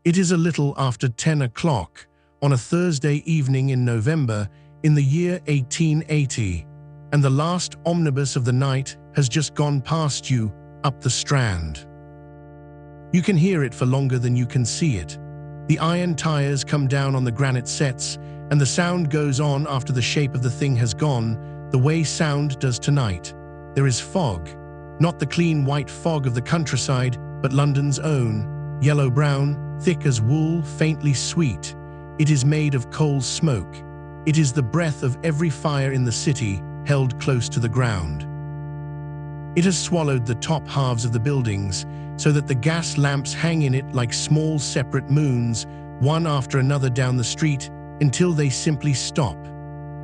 It is a little after 10 o'clock on a Thursday evening in November in the year 1880, and the last omnibus of the night has just gone past you up the Strand. You can hear it for longer than you can see it. The iron tires come down on the granite sets, and the sound goes on after the shape of the thing has gone, the way sound does tonight. There is fog, not the clean white fog of the countryside, but London's own, yellow-brown, thick as wool, faintly sweet. It is made of coal smoke. It is the breath of every fire in the city, held close to the ground. It has swallowed the top halves of the buildings, so that the gas lamps hang in it like small separate moons, one after another down the street, until they simply stop.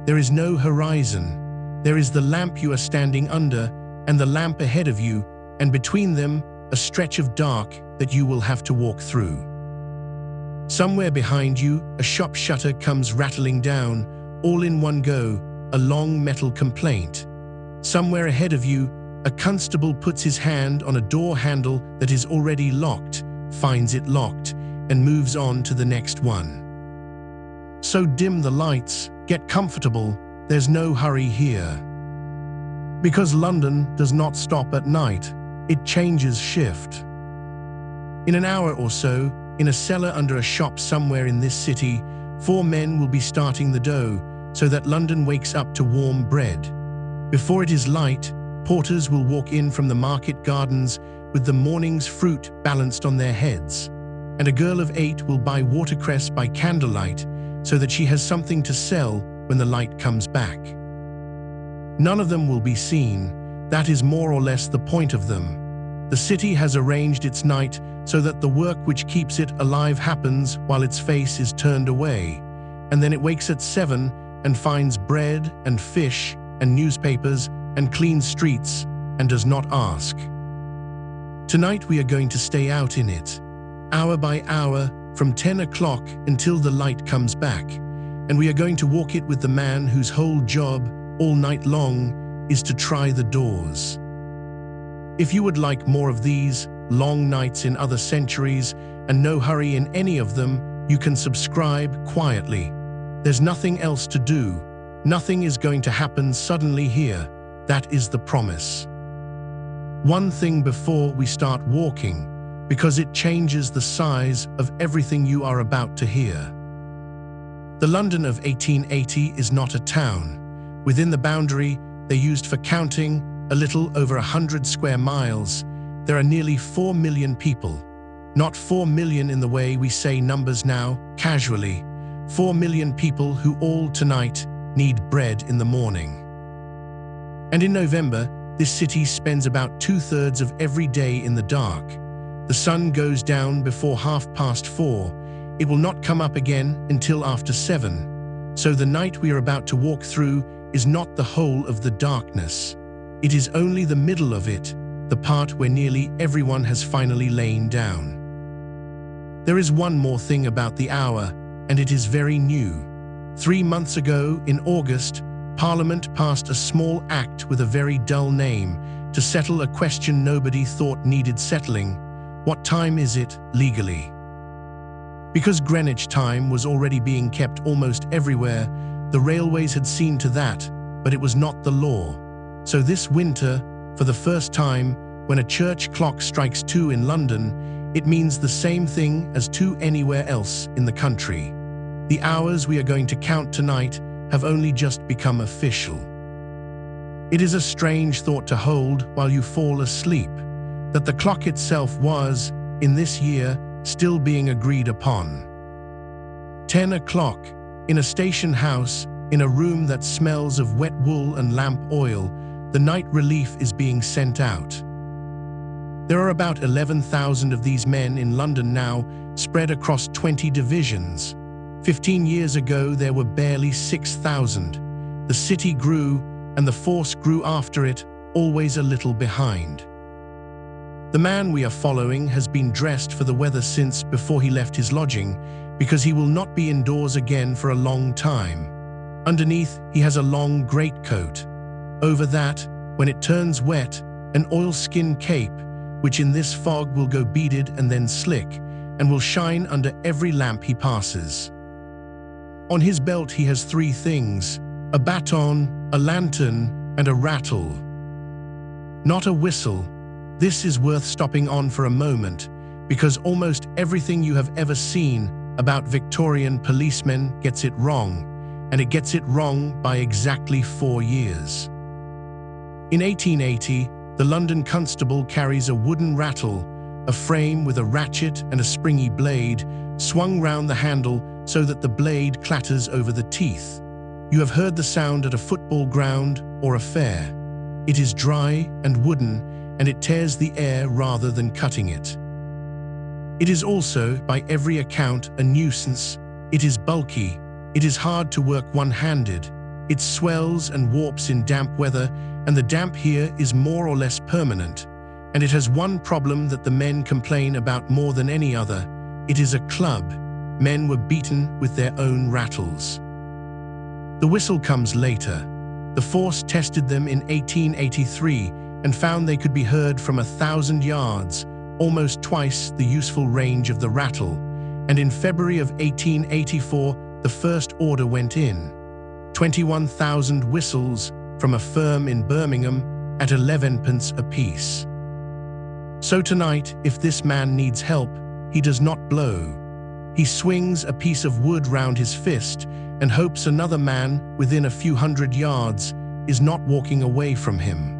There is no horizon. There is the lamp you are standing under, and the lamp ahead of you, and between them, a stretch of dark that you will have to walk through. Somewhere behind you, a shop shutter comes rattling down, all in one go, a long metal complaint. Somewhere ahead of you, a constable puts his hand on a door handle that is already locked, finds it locked, and moves on to the next one. So dim the lights, get comfortable, there's no hurry here. Because London does not stop at night, it changes shift. In an hour or so, in a cellar under a shop somewhere in this city, 4 men will be starting the dough, so that London wakes up to warm bread. Before it is light, porters will walk in from the market gardens with the morning's fruit balanced on their heads, and a girl of 8 will buy watercress by candlelight so that she has something to sell when the light comes back. None of them will be seen. That is more or less the point of them. The city has arranged its night so that the work which keeps it alive happens while its face is turned away, and then it wakes at 7 and finds bread and fish and newspapers and clean streets, and does not ask. Tonight we are going to stay out in it, hour by hour, from 10 o'clock until the light comes back, and we are going to walk it with the man whose whole job, all night long, is to try the doors. If you would like more of these long nights in other centuries and no hurry in any of them, you can subscribe quietly. There's nothing else to do. Nothing is going to happen suddenly here. That is the promise. One thing before we start walking, because it changes the size of everything you are about to hear. The London of 1880 is not a town. Within the boundary, they used for counting a little over 100 square miles. There are nearly 4 million people. Not 4 million in the way we say numbers now, casually. 4 million people who all tonight need bread in the morning. And in November, this city spends about 2/3 of every day in the dark. The sun goes down before 4:30. It will not come up again until after 7. So the night we are about to walk through is not the whole of the darkness. It is only the middle of it, the part where nearly everyone has finally lain down. There is one more thing about the hour, and it is very new. 3 months ago, in August, Parliament passed a small act with a very dull name to settle a question nobody thought needed settling. What time is it, legally? Because Greenwich time was already being kept almost everywhere, the railways had seen to that, but it was not the law. So this winter, for the first time, when a church clock strikes 2 in London, it means the same thing as 2 anywhere else in the country. The hours we are going to count tonight have only just become official. It is a strange thought to hold while you fall asleep, that the clock itself was, in this year, still being agreed upon. 10 o'clock, in a station house, in a room that smells of wet wool and lamp oil, the night relief is being sent out. There are about 11,000 of these men in London now, spread across 20 divisions. 15 years ago, there were barely 6,000. The city grew, and the force grew after it, always a little behind. The man we are following has been dressed for the weather since before he left his lodging, because he will not be indoors again for a long time. Underneath, he has a long greatcoat. Over that, when it turns wet, an oilskin cape, which in this fog will go beaded and then slick, and will shine under every lamp he passes. On his belt he has three things: a baton, a lantern, and a rattle. Not a whistle. This is worth stopping on for a moment, because almost everything you have ever seen about Victorian policemen gets it wrong, and it gets it wrong by exactly 4 years. In 1880, the London constable carries a wooden rattle, a frame with a ratchet and a springy blade, swung round the handle so that the blade clatters over the teeth. You have heard the sound at a football ground or a fair. It is dry and wooden, and it tears the air rather than cutting it. It is also, by every account, a nuisance. It is bulky. It is hard to work one-handed. It swells and warps in damp weather, and the damp here is more or less permanent. And it has one problem that the men complain about more than any other. It is a club. Men were beaten with their own rattles. The whistle comes later. The force tested them in 1883 and found they could be heard from 1,000 yards, almost twice the useful range of the rattle. And in February of 1884, the first order went in. 21,000 whistles from a firm in Birmingham at 11p apiece. So tonight, if this man needs help, he does not blow. He swings a piece of wood round his fist and hopes another man within a few hundred yards is not walking away from him.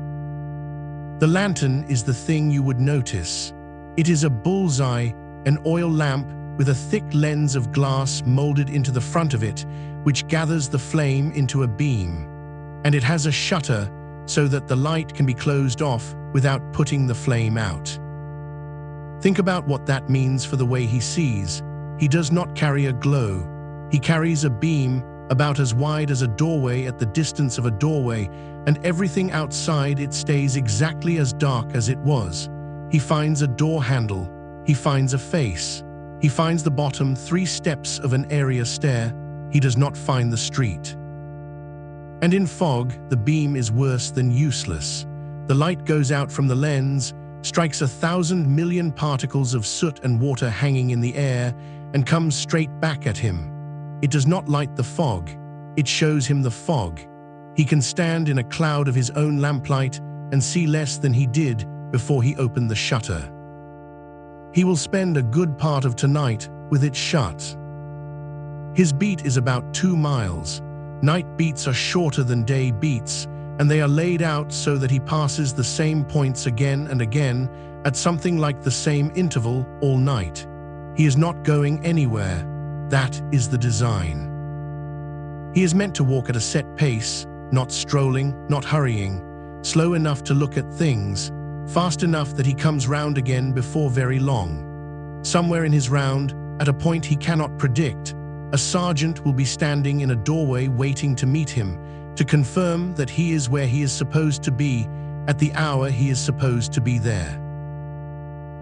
The lantern is the thing you would notice. It is a bullseye, an oil lamp with a thick lens of glass molded into the front of it, which gathers the flame into a beam. And it has a shutter so that the light can be closed off without putting the flame out. Think about what that means for the way he sees. He does not carry a glow. He carries a beam about as wide as a doorway at the distance of a doorway, and everything outside it stays exactly as dark as it was. He finds a door handle. He finds a face. He finds the bottom 3 steps of an area stair. He does not find the street. And in fog, the beam is worse than useless. The light goes out from the lens, strikes 1,000 million particles of soot and water hanging in the air, and comes straight back at him. It does not light the fog. It shows him the fog. He can stand in a cloud of his own lamplight and see less than he did before he opened the shutter. He will spend a good part of tonight with it shut. His beat is about 2 miles. Night beats are shorter than day beats, and they are laid out so that he passes the same points again and again at something like the same interval all night. He is not going anywhere. That is the design. He is meant to walk at a set pace, not strolling, not hurrying, slow enough to look at things, fast enough that he comes round again before very long. Somewhere in his round, at a point he cannot predict, a sergeant will be standing in a doorway waiting to meet him, to confirm that he is where he is supposed to be, at the hour he is supposed to be there.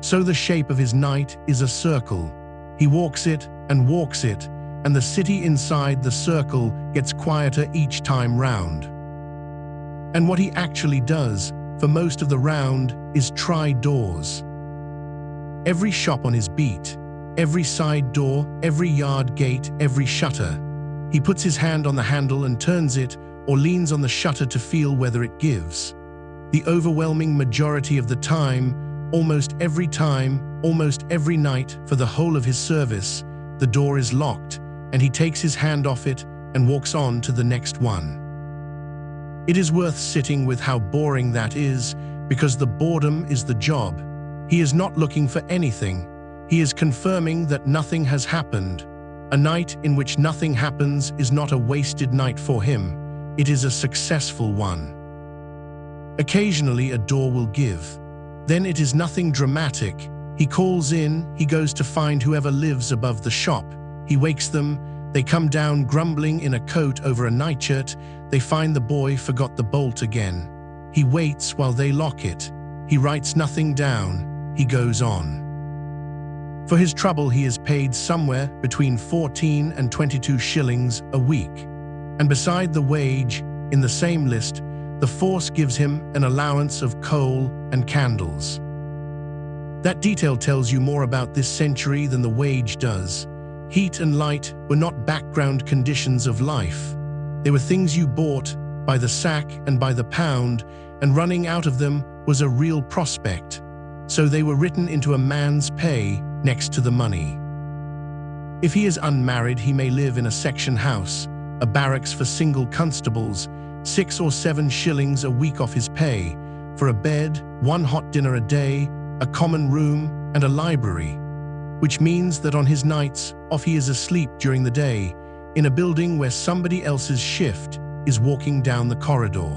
So the shape of his night is a circle. He walks it, and the city inside the circle gets quieter each time round. And what he actually does, for most of the round, is try doors. Every shop on his beat, every side door, every yard gate, every shutter. He puts his hand on the handle and turns it, or leans on the shutter to feel whether it gives. The overwhelming majority of the time, almost every night for the whole of his service, the door is locked, and he takes his hand off it and walks on to the next one. It is worth sitting with how boring that is, because the boredom is the job. He is not looking for anything. He is confirming that nothing has happened. A night in which nothing happens is not a wasted night for him. It is a successful one. Occasionally a door will give. Then it is nothing dramatic. He calls in, he goes to find whoever lives above the shop. He wakes them, they come down grumbling in a coat over a nightshirt. They find the boy forgot the bolt again. He waits while they lock it. He writes nothing down. He goes on. For his trouble he is paid somewhere between 14 and 22 shillings a week. And beside the wage, in the same list, the force gives him an allowance of coal and candles. That detail tells you more about this century than the wage does. Heat and light were not background conditions of life. They were things you bought by the sack and by the pound, and running out of them was a real prospect. So they were written into a man's pay next to the money. If he is unmarried, he may live in a section house, a barracks for single constables, 6 or 7 shillings a week off his pay, for a bed, 1 hot dinner a day, a common room, and a library, which means that on his nights off he is asleep during the day, in a building where somebody else's shift is walking down the corridor.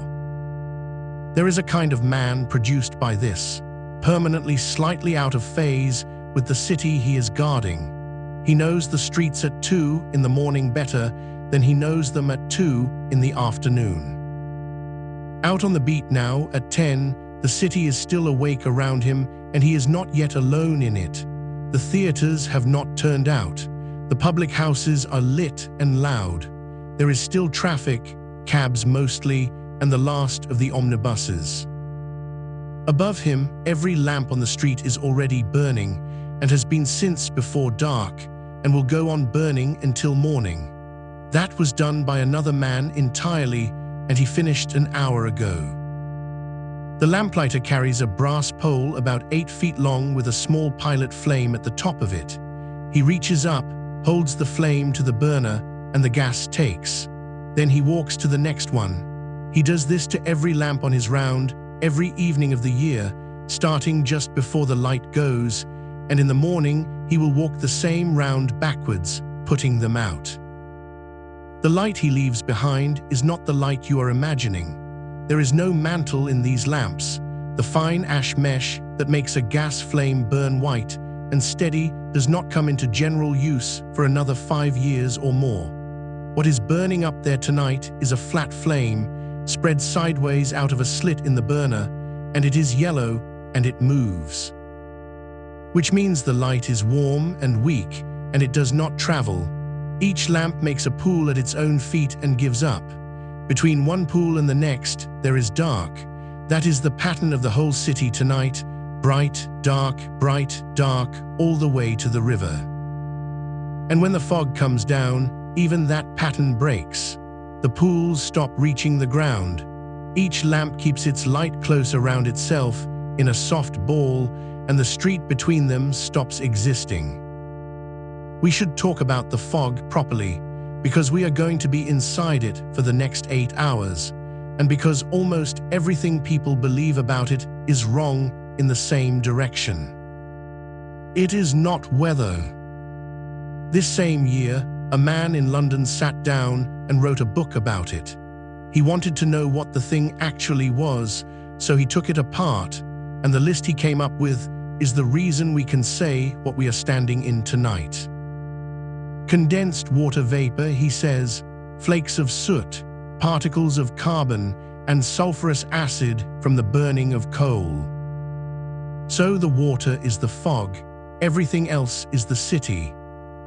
There is a kind of man produced by this, permanently slightly out of phase with the city he is guarding. He knows the streets at 2 in the morning better than he knows them at 2 in the afternoon. Out on the beat now, at 10, the city is still awake around him, and he is not yet alone in it. The theatres have not turned out. The public houses are lit and loud. There is still traffic, cabs mostly, and the last of the omnibuses. Above him, every lamp on the street is already burning, and has been since before dark, and will go on burning until morning. That was done by another man entirely, and he finished an hour ago. The lamplighter carries a brass pole about 8 feet long with a small pilot flame at the top of it. He reaches up, holds the flame to the burner, and the gas takes. Then he walks to the next one. He does this to every lamp on his round, every evening of the year, starting just before the light goes, and in the morning he will walk the same round backwards, putting them out. The light he leaves behind is not the light you are imagining. There is no mantle in these lamps. The fine ash mesh that makes a gas flame burn white and steady does not come into general use for another 5 years or more. What is burning up there tonight is a flat flame, spread sideways out of a slit in the burner, and it is yellow and it moves. Which means the light is warm and weak, and it does not travel. Each lamp makes a pool at its own feet and gives up. Between one pool and the next, there is dark. That is the pattern of the whole city tonight, bright, dark, all the way to the river. And when the fog comes down, even that pattern breaks. The pools stop reaching the ground. Each lamp keeps its light close around itself in a soft ball, and the street between them stops existing. We should talk about the fog properly, because we are going to be inside it for the next 8 hours, and because almost everything people believe about it is wrong in the same direction. It is not weather. This same year, a man in London sat down and wrote a book about it. He wanted to know what the thing actually was, so he took it apart, and the list he came up with is the reason we can say what we are standing in tonight. Condensed water vapor, he says, flakes of soot, particles of carbon, and sulfurous acid from the burning of coal. So the water is the fog, everything else is the city.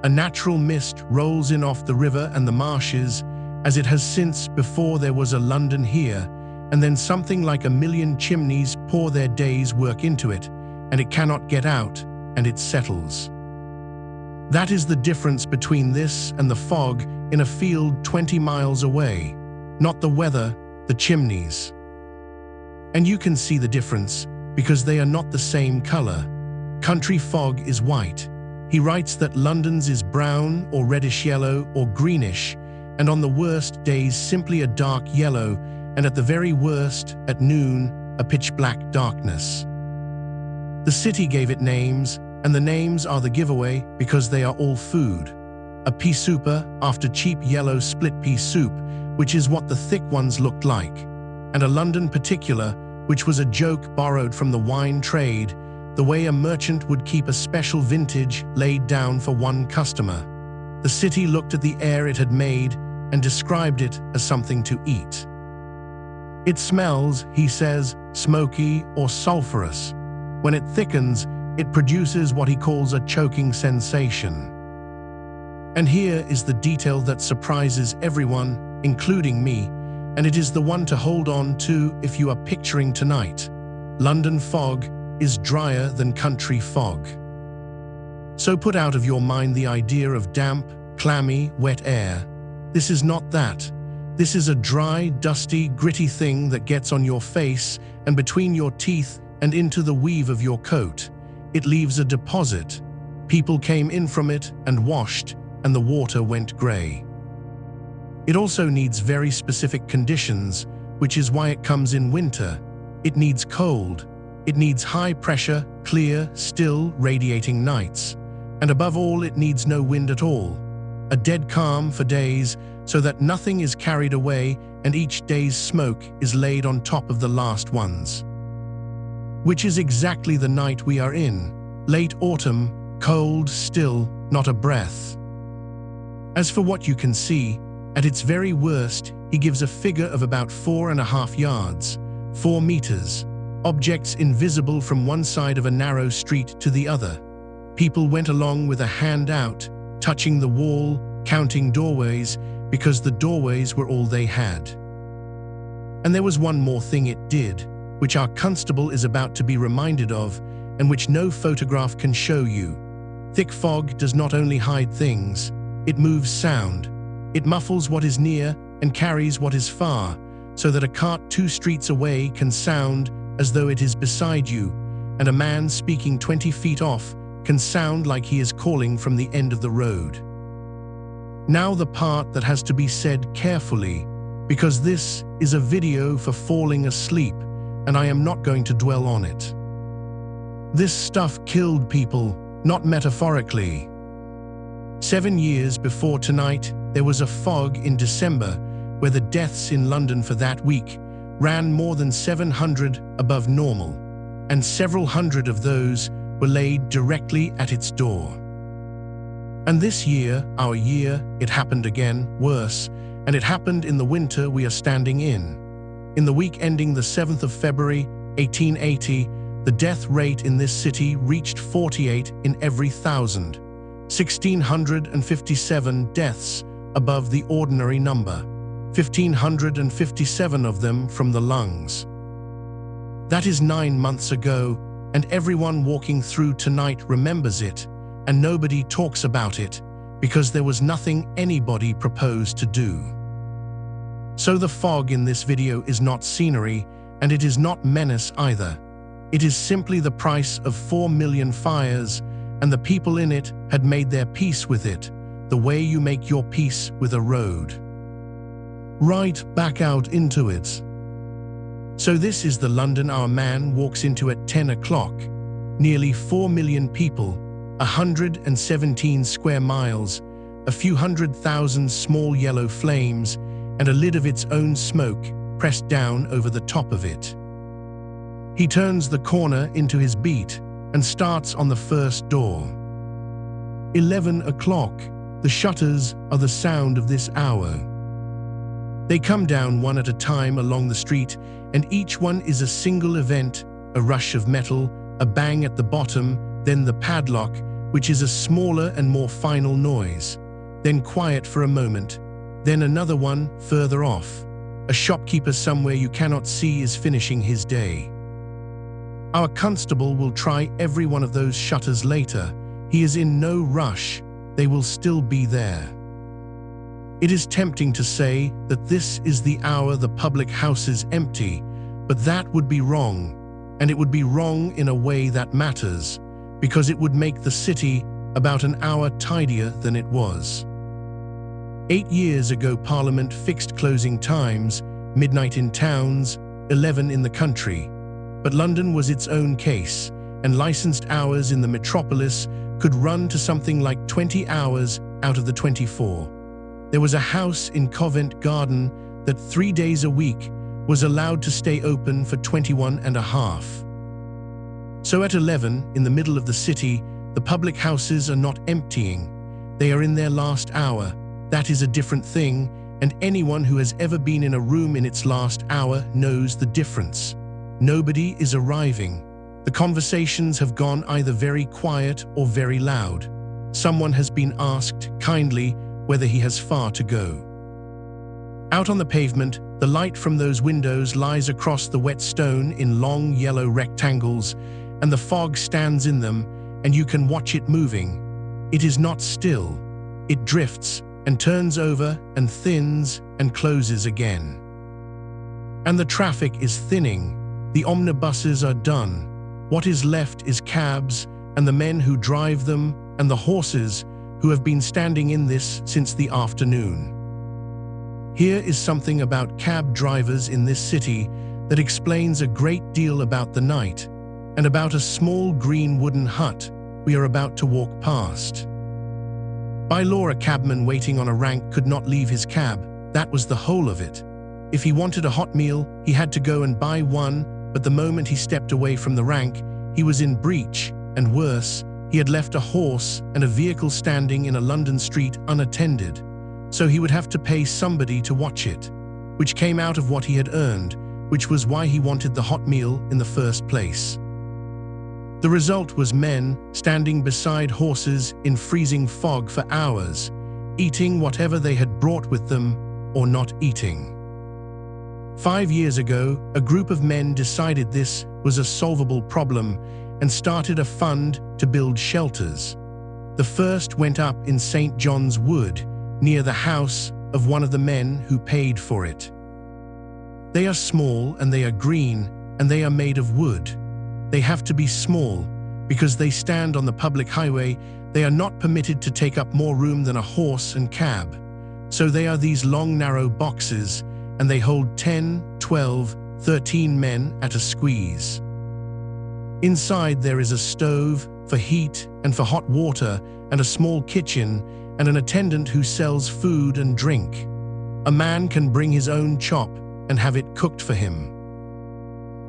A natural mist rolls in off the river and the marshes, as it has since before there was a London here, and then something like 1,000,000 chimneys pour their day's work into it, and it cannot get out, and it settles. That is the difference between this and the fog in a field 20 miles away. Not the weather, the chimneys. And you can see the difference, because they are not the same color. Country fog is white. He writes that London's is brown or reddish yellow or greenish, and on the worst days simply a dark yellow, and at the very worst, at noon, a pitch-black darkness. The city gave it names, and the names are the giveaway because they are all food. A pea souper after cheap yellow split pea soup, which is what the thick ones looked like, and a London particular, which was a joke borrowed from the wine trade, the way a merchant would keep a special vintage laid down for one customer. The city looked at the air it had made and described it as something to eat. It smells, he says, smoky or sulfurous. When it thickens, it produces what he calls a choking sensation. And here is the detail that surprises everyone, including me, and it is the one to hold on to if you are picturing tonight. London fog is drier than country fog. So put out of your mind the idea of damp, clammy, wet air. This is not that. This is a dry, dusty, gritty thing that gets on your face and between your teeth and into the weave of your coat. It leaves a deposit. People came in from it and washed, and the water went grey. It also needs very specific conditions, which is why it comes in winter. It needs cold. It needs high pressure, clear, still, radiating nights. And above all, it needs no wind at all. A dead calm for days, so that nothing is carried away and each day's smoke is laid on top of the last one's. Which is exactly the night we are in. Late autumn, cold, still, not a breath. As for what you can see, at its very worst, he gives a figure of about 4.5 yards, 4 meters, objects invisible from one side of a narrow street to the other. People went along with a hand out, touching the wall, counting doorways, because the doorways were all they had. And there was one more thing it did, which our constable is about to be reminded of, and which no photograph can show you. Thick fog does not only hide things, it moves sound. It muffles what is near and carries what is far, so that a cart 2 streets away can sound as though it is beside you, and a man speaking 20 feet off can sound like he is calling from the end of the road. Now the part that has to be said carefully, because this is a video for falling asleep, and I am not going to dwell on it. This stuff killed people, not metaphorically. 7 years before tonight, there was a fog in December where the deaths in London for that week ran more than 700 above normal, and several hundred of those were laid directly at its door. And this year, our year, it happened again, worse, and it happened in the winter we are standing in. In the week ending the 7th of February, 1880, the death rate in this city reached 48 in every 1,000, 1,657 deaths above the ordinary number, 1,557 of them from the lungs. That is 9 months ago, and everyone walking through tonight remembers it, and nobody talks about it, because there was nothing anybody proposed to do. So the fog in this video is not scenery, and it is not menace either. It is simply the price of 4 million fires, and the people in it had made their peace with it, the way you make your peace with a road. Right back out into it. So this is the London our man walks into at 10 o'clock. Nearly 4 million people, 117 square miles, a few 100,000 small yellow flames, and a lid of its own smoke pressed down over the top of it. He turns the corner into his beat and starts on the first door. 11 o'clock, the shutters are the sound of this hour. They come down one at a time along the street, and each one is a single event, a rush of metal, a bang at the bottom, then the padlock, which is a smaller and more final noise, then quiet for a moment, then another one further off. A shopkeeper somewhere you cannot see is finishing his day. Our constable will try every one of those shutters later. He is in no rush. They will still be there. It is tempting to say that this is the hour the public house is empty, but that would be wrong, and it would be wrong in a way that matters, because it would make the city about an hour tidier than it was. 8 years ago, Parliament fixed closing times, midnight in towns, 11 in the country. But London was its own case, and licensed hours in the metropolis could run to something like 20 hours out of the 24. There was a house in Covent Garden that 3 days a week was allowed to stay open for 21 and a half. So at 11, in the middle of the city, the public houses are not emptying. They are in their last hour. That is a different thing, and anyone who has ever been in a room in its last hour knows the difference. Nobody is arriving. The conversations have gone either very quiet or very loud. Someone has been asked, kindly, whether he has far to go. Out on the pavement, the light from those windows lies across the wet stone in long yellow rectangles, and the fog stands in them, and you can watch it moving. It is not still. It drifts and turns over and thins and closes again. And the traffic is thinning. The omnibuses are done. What is left is cabs and the men who drive them and the horses who have been standing in this since the afternoon. Here is something about cab drivers in this city that explains a great deal about the night and about a small green wooden hut we are about to walk past. By law, a cabman waiting on a rank could not leave his cab. That was the whole of it. If he wanted a hot meal, he had to go and buy one, but the moment he stepped away from the rank, he was in breach, and worse, he had left a horse and a vehicle standing in a London street unattended, so he would have to pay somebody to watch it, which came out of what he had earned, which was why he wanted the hot meal in the first place. The result was men standing beside horses in freezing fog for hours, eating whatever they had brought with them or not eating. 5 years ago, a group of men decided this was a solvable problem and started a fund to build shelters. The first went up in St. John's Wood, near the house of one of the men who paid for it. They are small and they are green and they are made of wood. They have to be small because they stand on the public highway. They are not permitted to take up more room than a horse and cab. So they are these long, narrow boxes, and they hold 10, 12, 13 men at a squeeze. Inside there is a stove for heat and for hot water and a small kitchen and an attendant who sells food and drink. A man can bring his own chop and have it cooked for him.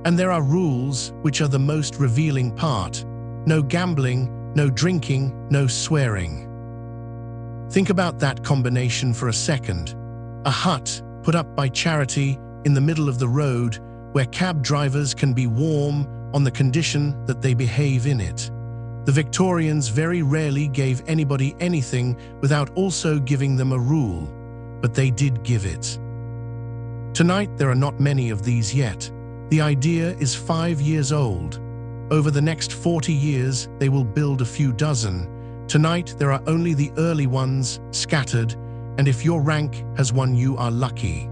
And there are rules, which are the most revealing part. No gambling, no drinking, no swearing. Think about that combination for a second. A hut put up by charity in the middle of the road where cab drivers can be warm on the condition that they behave in it. The Victorians very rarely gave anybody anything without also giving them a rule, but they did give it. Tonight there are not many of these yet. The idea is 5 years old. Over the next 40 years they will build a few dozen. Tonight there are only the early ones scattered, and if your rank has one, you are lucky.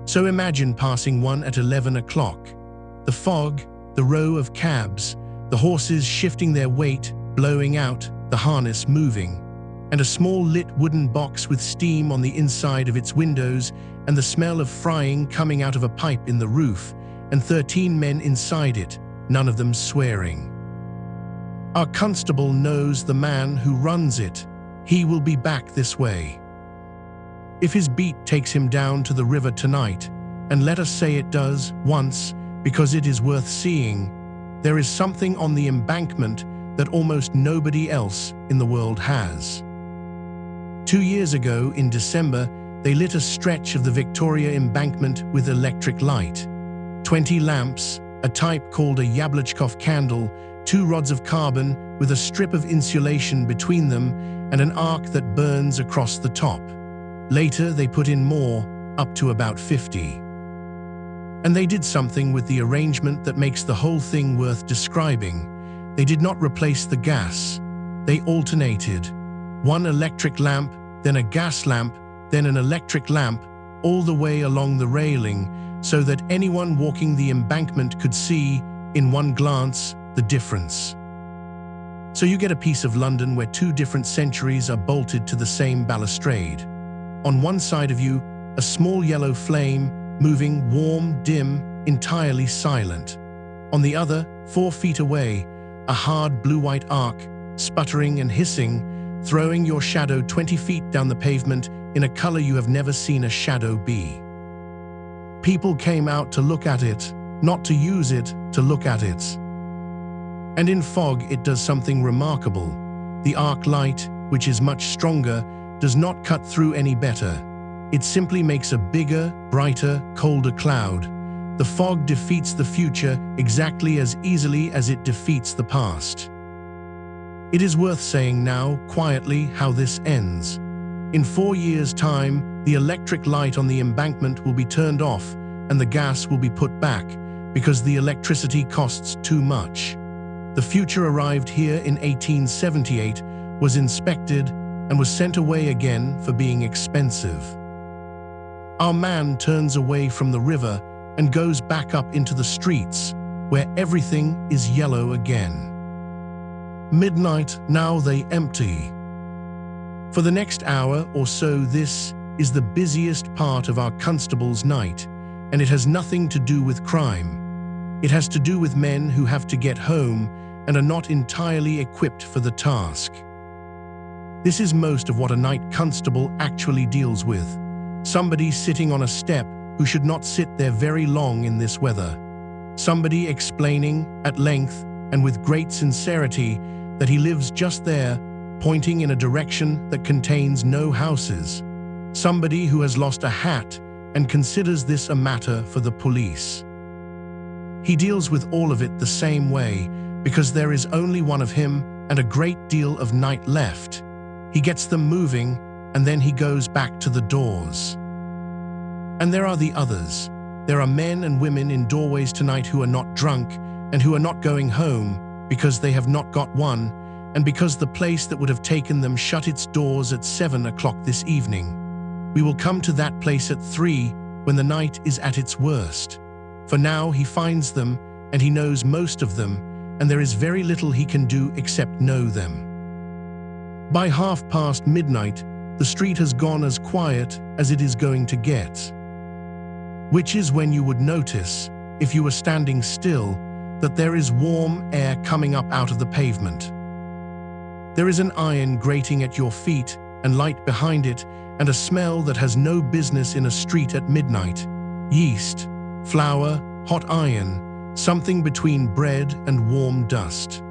So imagine passing one at 11 o'clock. The fog, the row of cabs, the horses shifting their weight, blowing out, the harness moving, and a small lit wooden box with steam on the inside of its windows and the smell of frying coming out of a pipe in the roof, and 13 men inside it, none of them swearing. Our constable knows the man who runs it. He will be back this way. If his beat takes him down to the river tonight, and let us say it does once, because it is worth seeing, there is something on the embankment that almost nobody else in the world has. 2 years ago, in December, they lit a stretch of the Victoria embankment with electric light. 20 lamps, a type called a Yablachkov candle, 2 rods of carbon with a strip of insulation between them, and an arc that burns across the top. Later, they put in more, up to about 50. And they did something with the arrangement that makes the whole thing worth describing. They did not replace the gas. They alternated. One electric lamp, then a gas lamp, then an electric lamp, all the way along the railing, so that anyone walking the embankment could see, in one glance, the difference. So you get a piece of London where 2 different centuries are bolted to the same balustrade. On one side of you, a small yellow flame, moving, warm, dim, entirely silent. On the other, 4 feet away, a hard blue-white arc, sputtering and hissing, throwing your shadow 20 feet down the pavement in a color you have never seen a shadow be. People came out to look at it, not to use it, to look at it. And in fog it does something remarkable. The arc light, which is much stronger, does not cut through any better. It simply makes a bigger, brighter, colder cloud. The fog defeats the future exactly as easily as it defeats the past. It is worth saying now, quietly, how this ends. In 4 years' time, the electric light on the embankment will be turned off and the gas will be put back because the electricity costs too much. The future arrived here in 1878, was inspected, and was sent away again for being expensive. Our man turns away from the river and goes back up into the streets, where everything is yellow again. Midnight, now they empty. For the next hour or so, this is the busiest part of our constable's night, and it has nothing to do with crime. It has to do with men who have to get home and are not entirely equipped for the task. This is most of what a night constable actually deals with. Somebody sitting on a step who should not sit there very long in this weather. Somebody explaining at length and with great sincerity that he lives just there, pointing in a direction that contains no houses. Somebody who has lost a hat and considers this a matter for the police. He deals with all of it the same way, because there is only one of him and a great deal of night left. He gets them moving, and then he goes back to the doors. And there are the others. There are men and women in doorways tonight who are not drunk and who are not going home because they have not got one, and because the place that would have taken them shut its doors at 7 o'clock this evening. We will come to that place at 3 when the night is at its worst. For now he finds them, and he knows most of them, and there is very little he can do except know them. By midnight, the street has gone as quiet as it is going to get. Which is when you would notice, if you were standing still, that there is warm air coming up out of the pavement. There is an iron grating at your feet and light behind it, and a smell that has no business in a street at midnight. Yeast, flour, hot iron, something between bread and warm dust.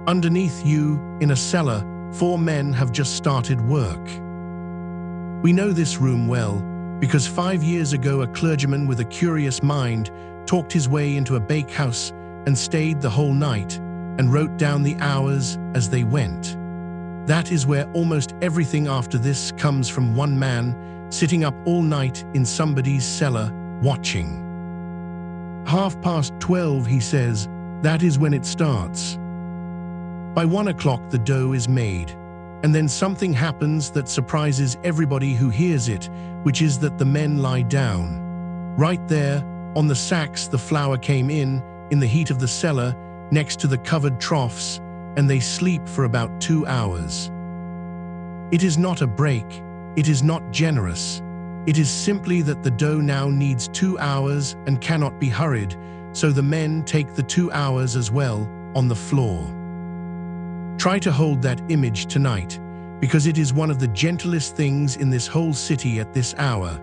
Underneath you, in a cellar, 4 men have just started work. We know this room well, because 5 years ago a clergyman with a curious mind talked his way into a bakehouse and stayed the whole night, and wrote down the hours as they went. That is where almost everything after this comes from one man, sitting up all night in somebody's cellar, watching. 12:30, he says, that is when it starts. By 1 o'clock the dough is made, and then something happens that surprises everybody who hears it, which is that the men lie down. Right there, on the sacks the flour came in the heat of the cellar, next to the covered troughs, and they sleep for about 2 hours. It is not a break, it is not generous. It is simply that the dough now needs 2 hours and cannot be hurried, so the men take the 2 hours as well, on the floor. Try to hold that image tonight, because it is one of the gentlest things in this whole city at this hour.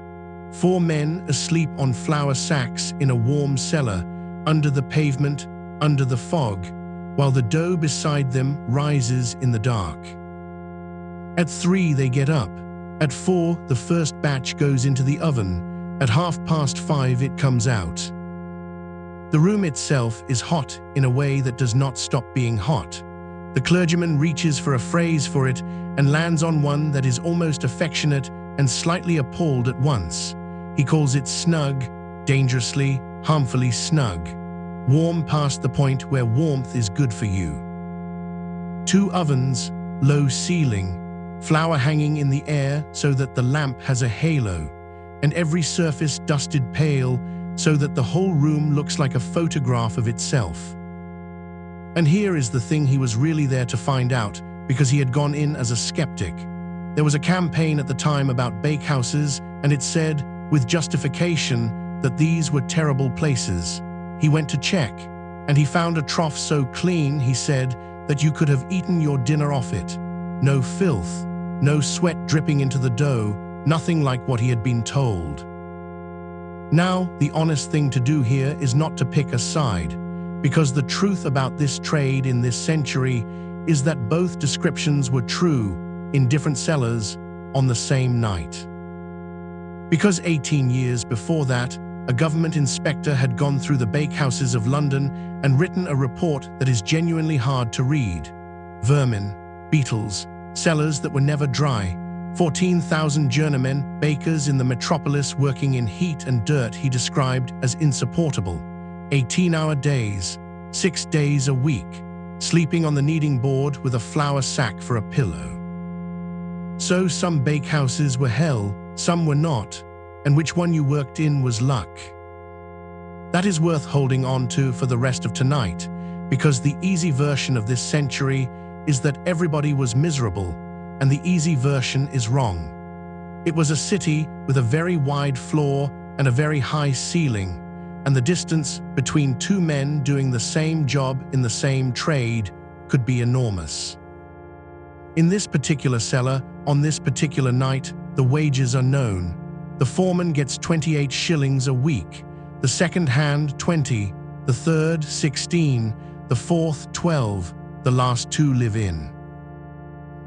4 men asleep on flour sacks in a warm cellar, under the pavement, under the fog, while the dough beside them rises in the dark. At 3 they get up. At 4 the first batch goes into the oven. At 5:30 it comes out. The room itself is hot in a way that does not stop being hot. The clergyman reaches for a phrase for it and lands on one that is almost affectionate and slightly appalled at once. He calls it snug, dangerously, harmfully snug. Warm past the point where warmth is good for you. 2 ovens, low ceiling, flour hanging in the air so that the lamp has a halo, and every surface dusted pale so that the whole room looks like a photograph of itself. And here is the thing he was really there to find out, because he had gone in as a skeptic. There was a campaign at the time about bakehouses, and it said, with justification, that these were terrible places. He went to check, and he found a trough so clean, he said, that you could have eaten your dinner off it. No filth, no sweat dripping into the dough, nothing like what he had been told. Now, the honest thing to do here is not to pick a side, because the truth about this trade in this century is that both descriptions were true in different cellars on the same night. Because 18 years before that, a government inspector had gone through the bakehouses of London and written a report that is genuinely hard to read. Vermin, beetles, cellars that were never dry, 14,000 journeymen, bakers in the metropolis working in heat and dirt he described as insupportable, 18-hour days, 6 days a week, sleeping on the kneading board with a flour sack for a pillow. So some bakehouses were hell, some were not, and which one you worked in was luck. That is worth holding on to for the rest of tonight, because the easy version of this century is that everybody was miserable, and the easy version is wrong. It was a city with a very wide floor and a very high ceiling, and the distance between two men doing the same job in the same trade could be enormous. In this particular cellar, on this particular night, the wages are known. The foreman gets 28 shillings a week, the second hand 20, the third 16, the fourth 12, the last two live in.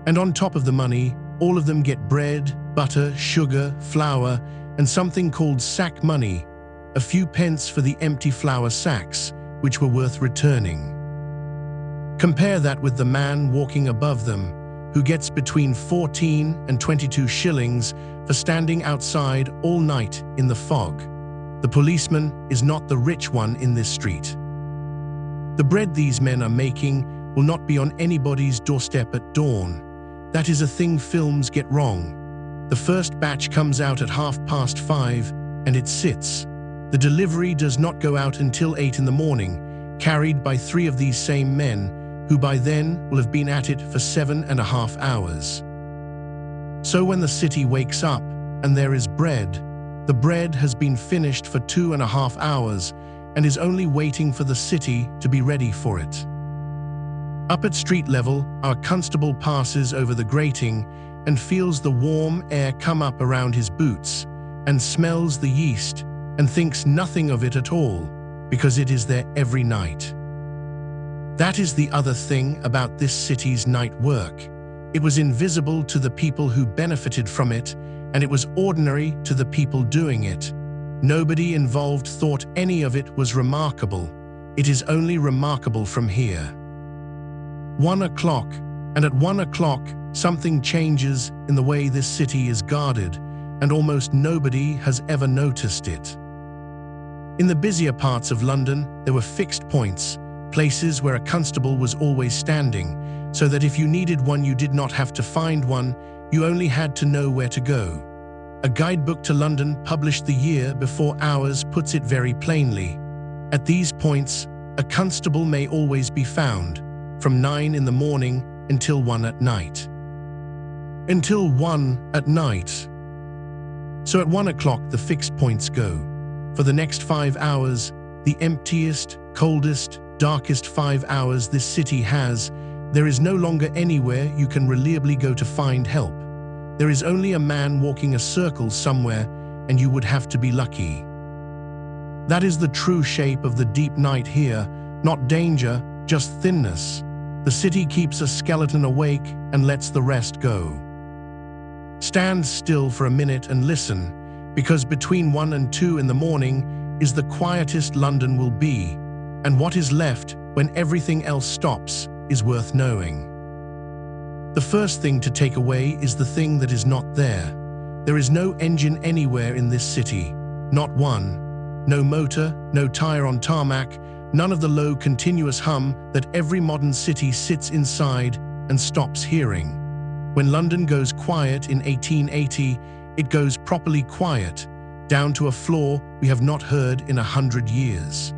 And on top of the money, all of them get bread, butter, sugar, flour, and something called sack money, a few pence for the empty flour sacks, which were worth returning. Compare that with the man walking above them, who gets between 14 and 22 shillings for standing outside all night in the fog. The policeman is not the rich one in this street. The bread these men are making will not be on anybody's doorstep at dawn. That is a thing films get wrong. The first batch comes out at 5:30 and it sits. The delivery does not go out until 8 in the morning, carried by 3 of these same men, who by then will have been at it for 7.5 hours. So when the city wakes up and there is bread, the bread has been finished for 2.5 hours and is only waiting for the city to be ready for it. Up at street level, our constable passes over the grating and feels the warm air come up around his boots and smells the yeast and thinks nothing of it at all, because it is there every night. That is the other thing about this city's night work. It was invisible to the people who benefited from it, and it was ordinary to the people doing it. Nobody involved thought any of it was remarkable. It is only remarkable from here. 1 o'clock, and at 1 o'clock, something changes in the way this city is guarded, and almost nobody has ever noticed it. In the busier parts of London, there were fixed points, places where a constable was always standing, so that if you needed one you did not have to find one, you only had to know where to go. A guidebook to London published the year before ours puts it very plainly. At these points, a constable may always be found, from 9 in the morning until 1 at night. Until 1 at night. So at 1 o'clock the fixed points go. For the next 5 hours, the emptiest, coldest, darkest 5 hours this city has, there is no longer anywhere you can reliably go to find help. There is only a man walking a circle somewhere, and you would have to be lucky. That is the true shape of the deep night here, not danger, just thinness. The city keeps a skeleton awake and lets the rest go. Stand still for a minute and listen, because between 1 and 2 in the morning is the quietest London will be, and what is left when everything else stops is worth knowing. The first thing to take away is the thing that is not there. There is no engine anywhere in this city, not one. No motor, no tire on tarmac, none of the low continuous hum that every modern city sits inside and stops hearing. When London goes quiet in 1880, it goes properly quiet, down to a floor we have not heard in 100 years.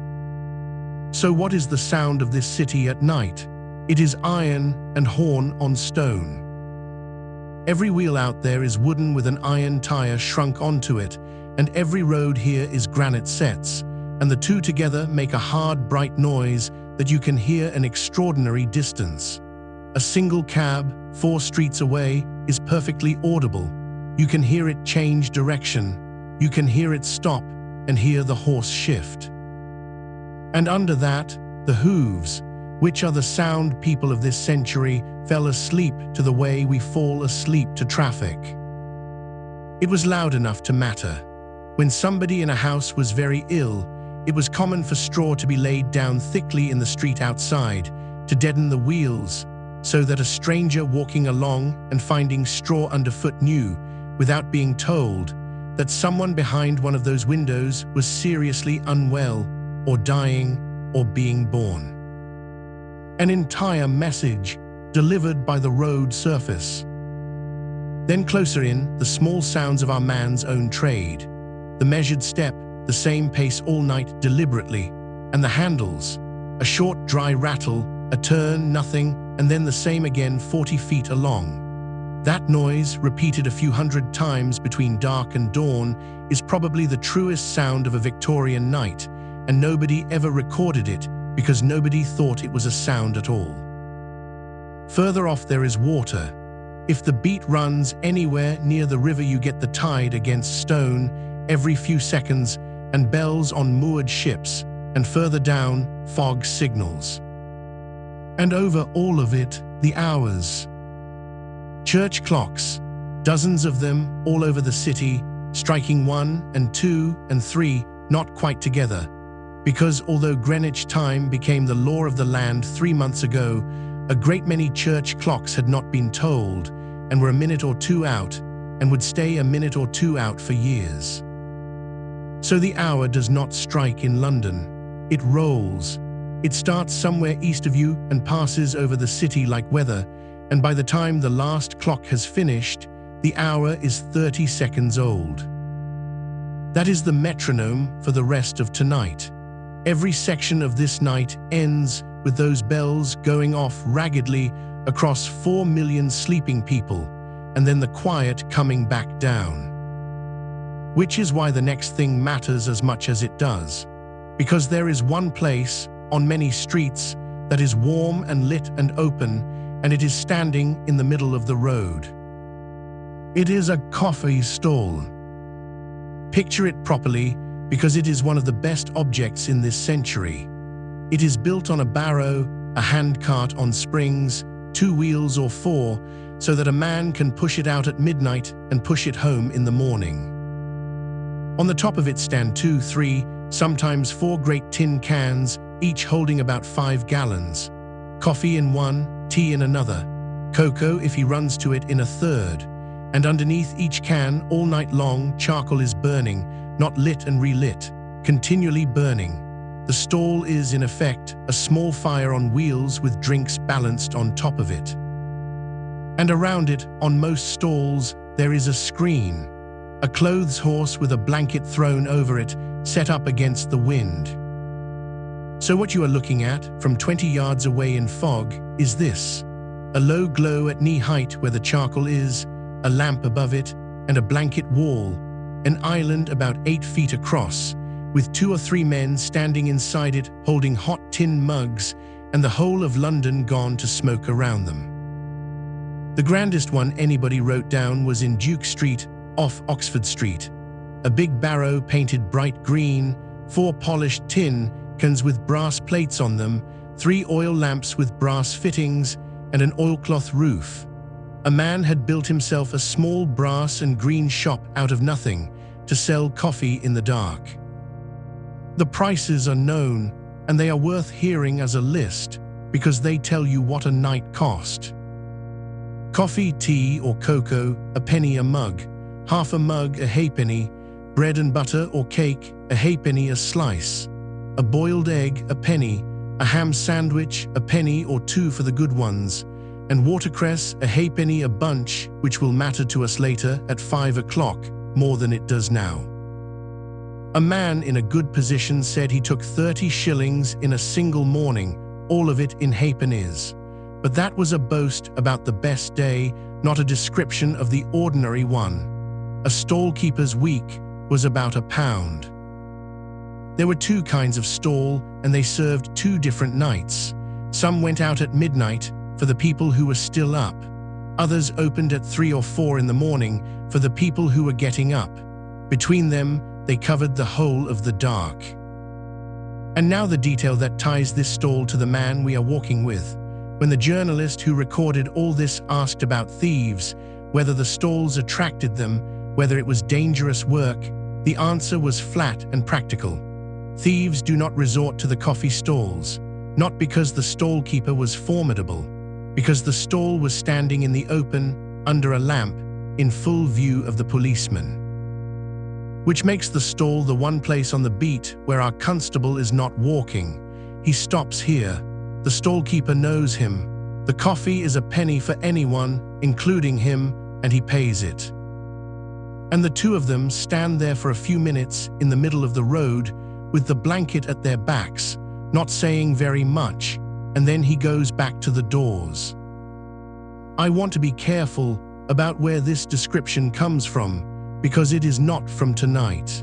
So what is the sound of this city at night? It is iron and horn on stone. Every wheel out there is wooden with an iron tire shrunk onto it, and every road here is granite sets, and the two together make a hard, bright noise that you can hear an extraordinary distance. A single cab, 4 streets away, is perfectly audible. You can hear it change direction. You can hear it stop and hear the horse shift. And under that, the hooves, which are the sound people of this century, fell asleep to the way we fall asleep to traffic. It was loud enough to matter. When somebody in a house was very ill, it was common for straw to be laid down thickly in the street outside to deaden the wheels, so that a stranger walking along and finding straw underfoot knew, without being told, that someone behind one of those windows was seriously unwell, or dying, or being born. An entire message delivered by the road surface. Then closer in, the small sounds of our man's own trade. The measured step, the same pace all night deliberately, and the handles, a short dry rattle, a turn, nothing, and then the same again 40 feet along. That noise, repeated a few hundred times between dark and dawn, is probably the truest sound of a Victorian night, and nobody ever recorded it because nobody thought it was a sound at all. Further off there is water. If the beat runs anywhere near the river, you get the tide against stone every few seconds and bells on moored ships, and further down, fog signals. And over all of it, the hours. Church clocks, dozens of them all over the city, striking 1 and 2 and 3, not quite together. Because although Greenwich time became the law of the land 3 months ago, a great many church clocks had not been tolled and were a minute or two out and would stay a minute or two out for years. So the hour does not strike in London. It rolls. It starts somewhere east of you and passes over the city like weather, and by the time the last clock has finished, the hour is 30 seconds old. That is the metronome for the rest of tonight. Every section of this night ends with those bells going off raggedly across 4 million sleeping people, and then the quiet coming back down. Which is why the next thing matters as much as it does. Because there is one place, on many streets, that is warm and lit and open, and it is standing in the middle of the road. It is a coffee stall. Picture it properly, because it is one of the best objects in this century. It is built on a barrow, a handcart on springs, 2 wheels or 4, so that a man can push it out at midnight and push it home in the morning. On the top of it stand 2, 3, sometimes 4 great tin cans, each holding about 5 gallons. Coffee in one, tea in another, cocoa if he runs to it in a third, and underneath each can all night long charcoal is burning, not lit and relit, continually burning. The stall is, in effect, a small fire on wheels with drinks balanced on top of it. And around it, on most stalls, there is a screen, a clothes horse with a blanket thrown over it, set up against the wind. So what you are looking at, from 20 yards away in fog, is this: a low glow at knee height where the charcoal is, a lamp above it, and a blanket wall, an island about 8 feet across, with 2 or 3 men standing inside it holding hot tin mugs, and the whole of London gone to smoke around them. The grandest one anybody wrote down was in Duke Street, off Oxford Street. A big barrow painted bright green, 4 polished tin cans with brass plates on them, 3 oil lamps with brass fittings, and an oilcloth roof. A man had built himself a small brass and green shop out of nothing to sell coffee in the dark. The prices are known, and they are worth hearing as a list because they tell you what a night cost. Coffee, tea, or cocoa, a penny a mug. Half a mug, a halfpenny. Bread and butter or cake, a halfpenny a slice. A boiled egg, a penny. A ham sandwich, a penny or 2 for the good ones. And watercress, a halfpenny a bunch, which will matter to us later at 5 o'clock, more than it does now. A man in a good position said he took 30 shillings in a single morning, all of it in halfpennies. But that was a boast about the best day, not a description of the ordinary one. A stall-keeper's week was about £1. There were 2 kinds of stall, and they served 2 different nights. Some went out at midnight for the people who were still up. Others opened at 3 or 4 in the morning for the people who were getting up. Between them, they covered the whole of the dark. And now the detail that ties this stall to the man we are walking with. When the journalist who recorded all this asked about thieves, whether the stalls attracted them, whether it was dangerous work, the answer was flat and practical. Thieves do not resort to the coffee stalls, not because the stall-keeper was formidable, because the stall was standing in the open, under a lamp, in full view of the policeman. Which makes the stall the one place on the beat where our constable is not walking, He stops here. The stallkeeper knows him. The coffee is a penny for anyone, including him, and he pays it. And the two of them stand there for a few minutes in the middle of the road with the blanket at their backs, not saying very much, and then he goes back to the doors. I want to be careful about where this description comes from, because it is not from tonight.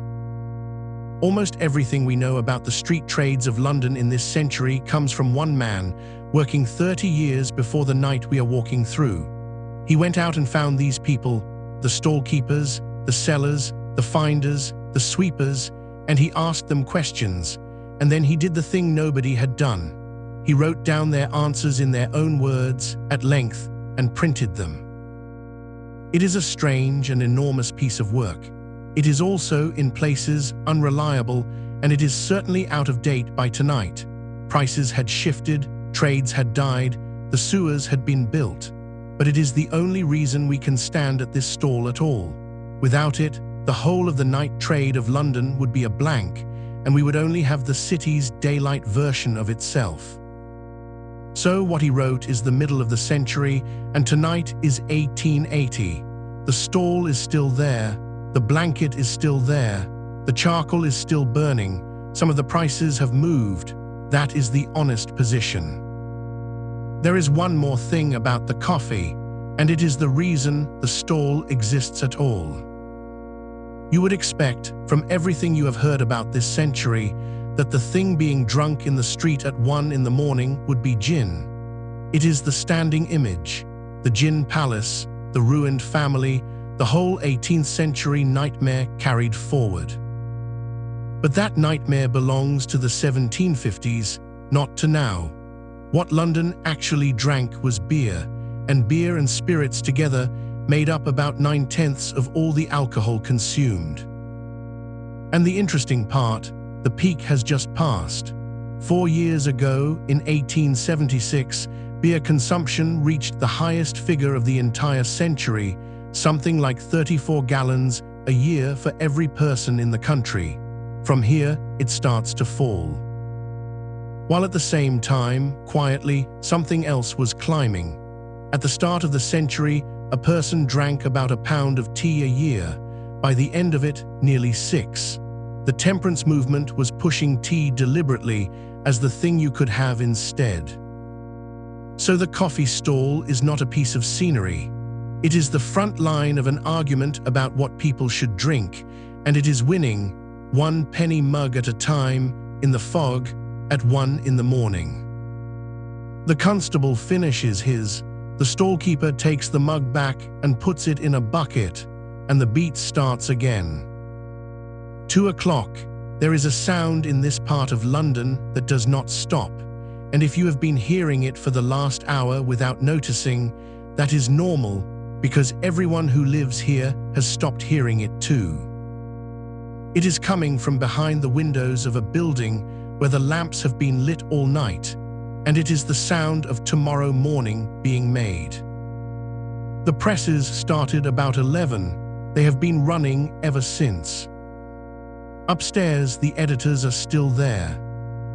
Almost everything we know about the street trades of London in this century comes from one man, working 30 years before the night we are walking through. He went out and found these people, the stall-keepers, the sellers, the finders, the sweepers, and he asked them questions, and then he did the thing nobody had done. He wrote down their answers in their own words, at length, and printed them. It is a strange and enormous piece of work. It is also, in places, unreliable, and it is certainly out of date by tonight. Prices had shifted, trades had died, the sewers had been built. But it is the only reason we can stand at this stall at all. Without it, the whole of the night trade of London would be a blank, and we would only have the city's daylight version of itself. So what he wrote is the middle of the century, and tonight is 1880. The stall is still there, the blanket is still there, the charcoal is still burning, some of the prices have moved. That is the honest position. There is one more thing about the coffee, and it is the reason the stall exists at all. You would expect, from everything you have heard about this century, that the thing being drunk in the street at 1 in the morning would be gin. It is the standing image, the gin palace, the ruined family, the whole 18th century nightmare carried forward. But that nightmare belongs to the 1750s, not to now. What London actually drank was beer, and beer and spirits together made up about 9/10 of all the alcohol consumed. And the interesting part, the peak has just passed. 4 years ago, in 1876, beer consumption reached the highest figure of the entire century, something like 34 gallons a year for every person in the country. From here, it starts to fall. While at the same time, quietly, something else was climbing. At the start of the century, a person drank about a pound of tea a year. By the end of it, nearly 6. The temperance movement was pushing tea deliberately as the thing you could have instead. So the coffee stall is not a piece of scenery. It is the front line of an argument about what people should drink, and it is winning, 1 penny mug at a time, in the fog, at 1 in the morning. The constable finishes his, the stallkeeper takes the mug back and puts it in a bucket, and the beat starts again. 2 o'clock, there is a sound in this part of London that does not stop, and if you have been hearing it for the last hour without noticing, that is normal, because everyone who lives here has stopped hearing it too. It is coming from behind the windows of a building where the lamps have been lit all night, and it is the sound of tomorrow morning being made. The presses started about 11. They have been running ever since. Upstairs, the editors are still there.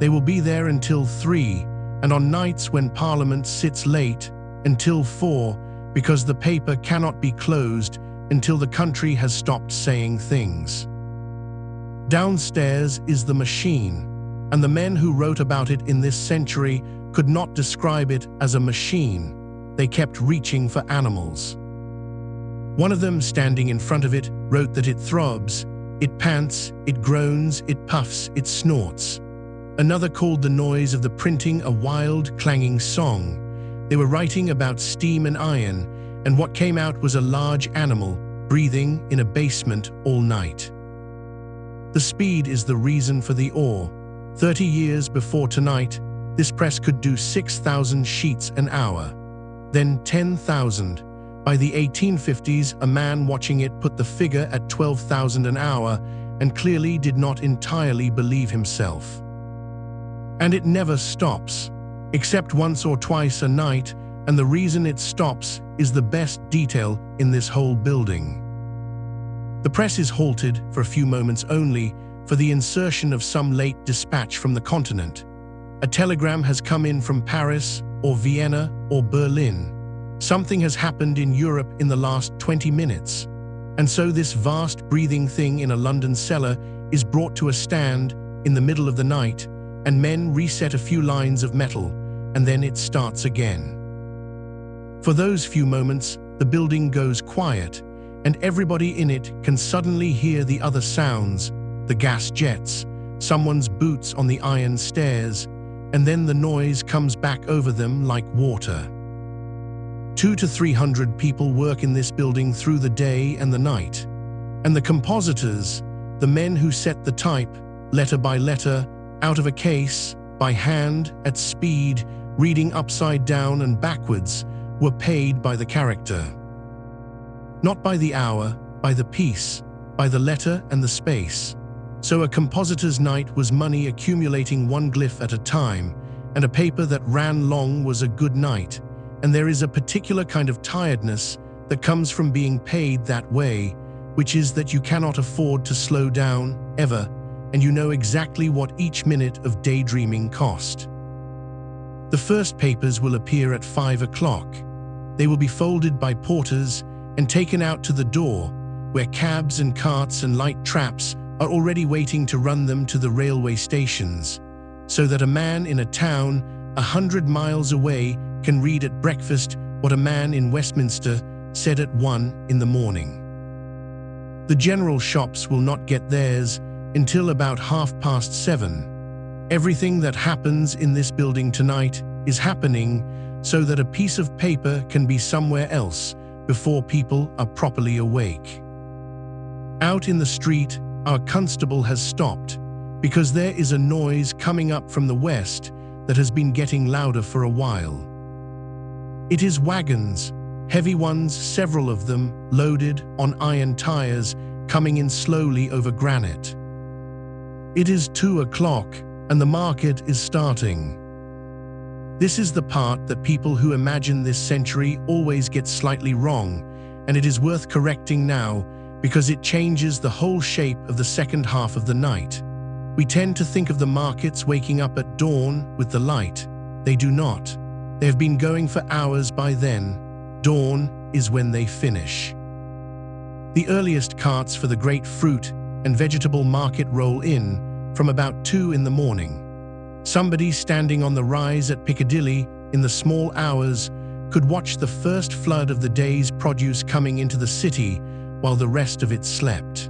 They will be there until 3, and on nights when Parliament sits late, until 4, because the paper cannot be closed until the country has stopped saying things. Downstairs is the machine, and the men who wrote about it in this century could not describe it as a machine. They kept reaching for animals. One of them, standing in front of it, wrote that it throbs, it pants, it groans, it puffs, it snorts. Another called the noise of the printing a wild, clanging song. They were writing about steam and iron, and what came out was a large animal, breathing in a basement all night. The speed is the reason for the awe. 30 years before tonight, this press could do 6,000 sheets an hour. Then 10,000. By the 1850s, a man watching it put the figure at 12,000 an hour and clearly did not entirely believe himself. And it never stops, except once or twice a night, and the reason it stops is the best detail in this whole building. The press is halted for a few moments only for the insertion of some late dispatch from the continent. A telegram has come in from Paris or Vienna or Berlin. Something has happened in Europe in the last 20 minutes. And so this vast breathing thing in a London cellar is brought to a stand in the middle of the night, and men reset a few lines of metal, and then it starts again. For those few moments, the building goes quiet, and everybody in it can suddenly hear the other sounds, the gas jets, someone's boots on the iron stairs, and then the noise comes back over them like water. 200 to 300 people work in this building through the day and the night, and the compositors, the men who set the type, letter by letter, out of a case, by hand, at speed, reading upside down and backwards, were paid by the character. Not by the hour, by the piece, by the letter and the space. So a compositor's night was money accumulating one glyph at a time, and a paper that ran long was a good night, and there is a particular kind of tiredness that comes from being paid that way, which is that you cannot afford to slow down, ever, and you know exactly what each minute of daydreaming cost. The first papers will appear at 5 o'clock. They will be folded by porters and taken out to the door, where cabs and carts and light traps are already waiting to run them to the railway stations, so that a man in a town 100 miles away can read at breakfast what a man in Westminster said at 1 in the morning. The general shops will not get theirs until about 7:30. Everything that happens in this building tonight is happening so that a piece of paper can be somewhere else before people are properly awake. Out in the street, our constable has stopped because there is a noise coming up from the west that has been getting louder for a while. It is wagons, heavy ones, several of them, loaded on iron tires, coming in slowly over granite. It is 2 o'clock, and the market is starting. This is the part that people who imagine this century always get slightly wrong, and it is worth correcting now because it changes the whole shape of the second half of the night. We tend to think of the markets waking up at dawn with the light. They do not. They have been going for hours by then. Dawn is when they finish. The earliest carts for the great fruit and vegetable market roll in from about 2 in the morning. Somebody standing on the rise at Piccadilly in the small hours could watch the first flood of the day's produce coming into the city while the rest of it slept.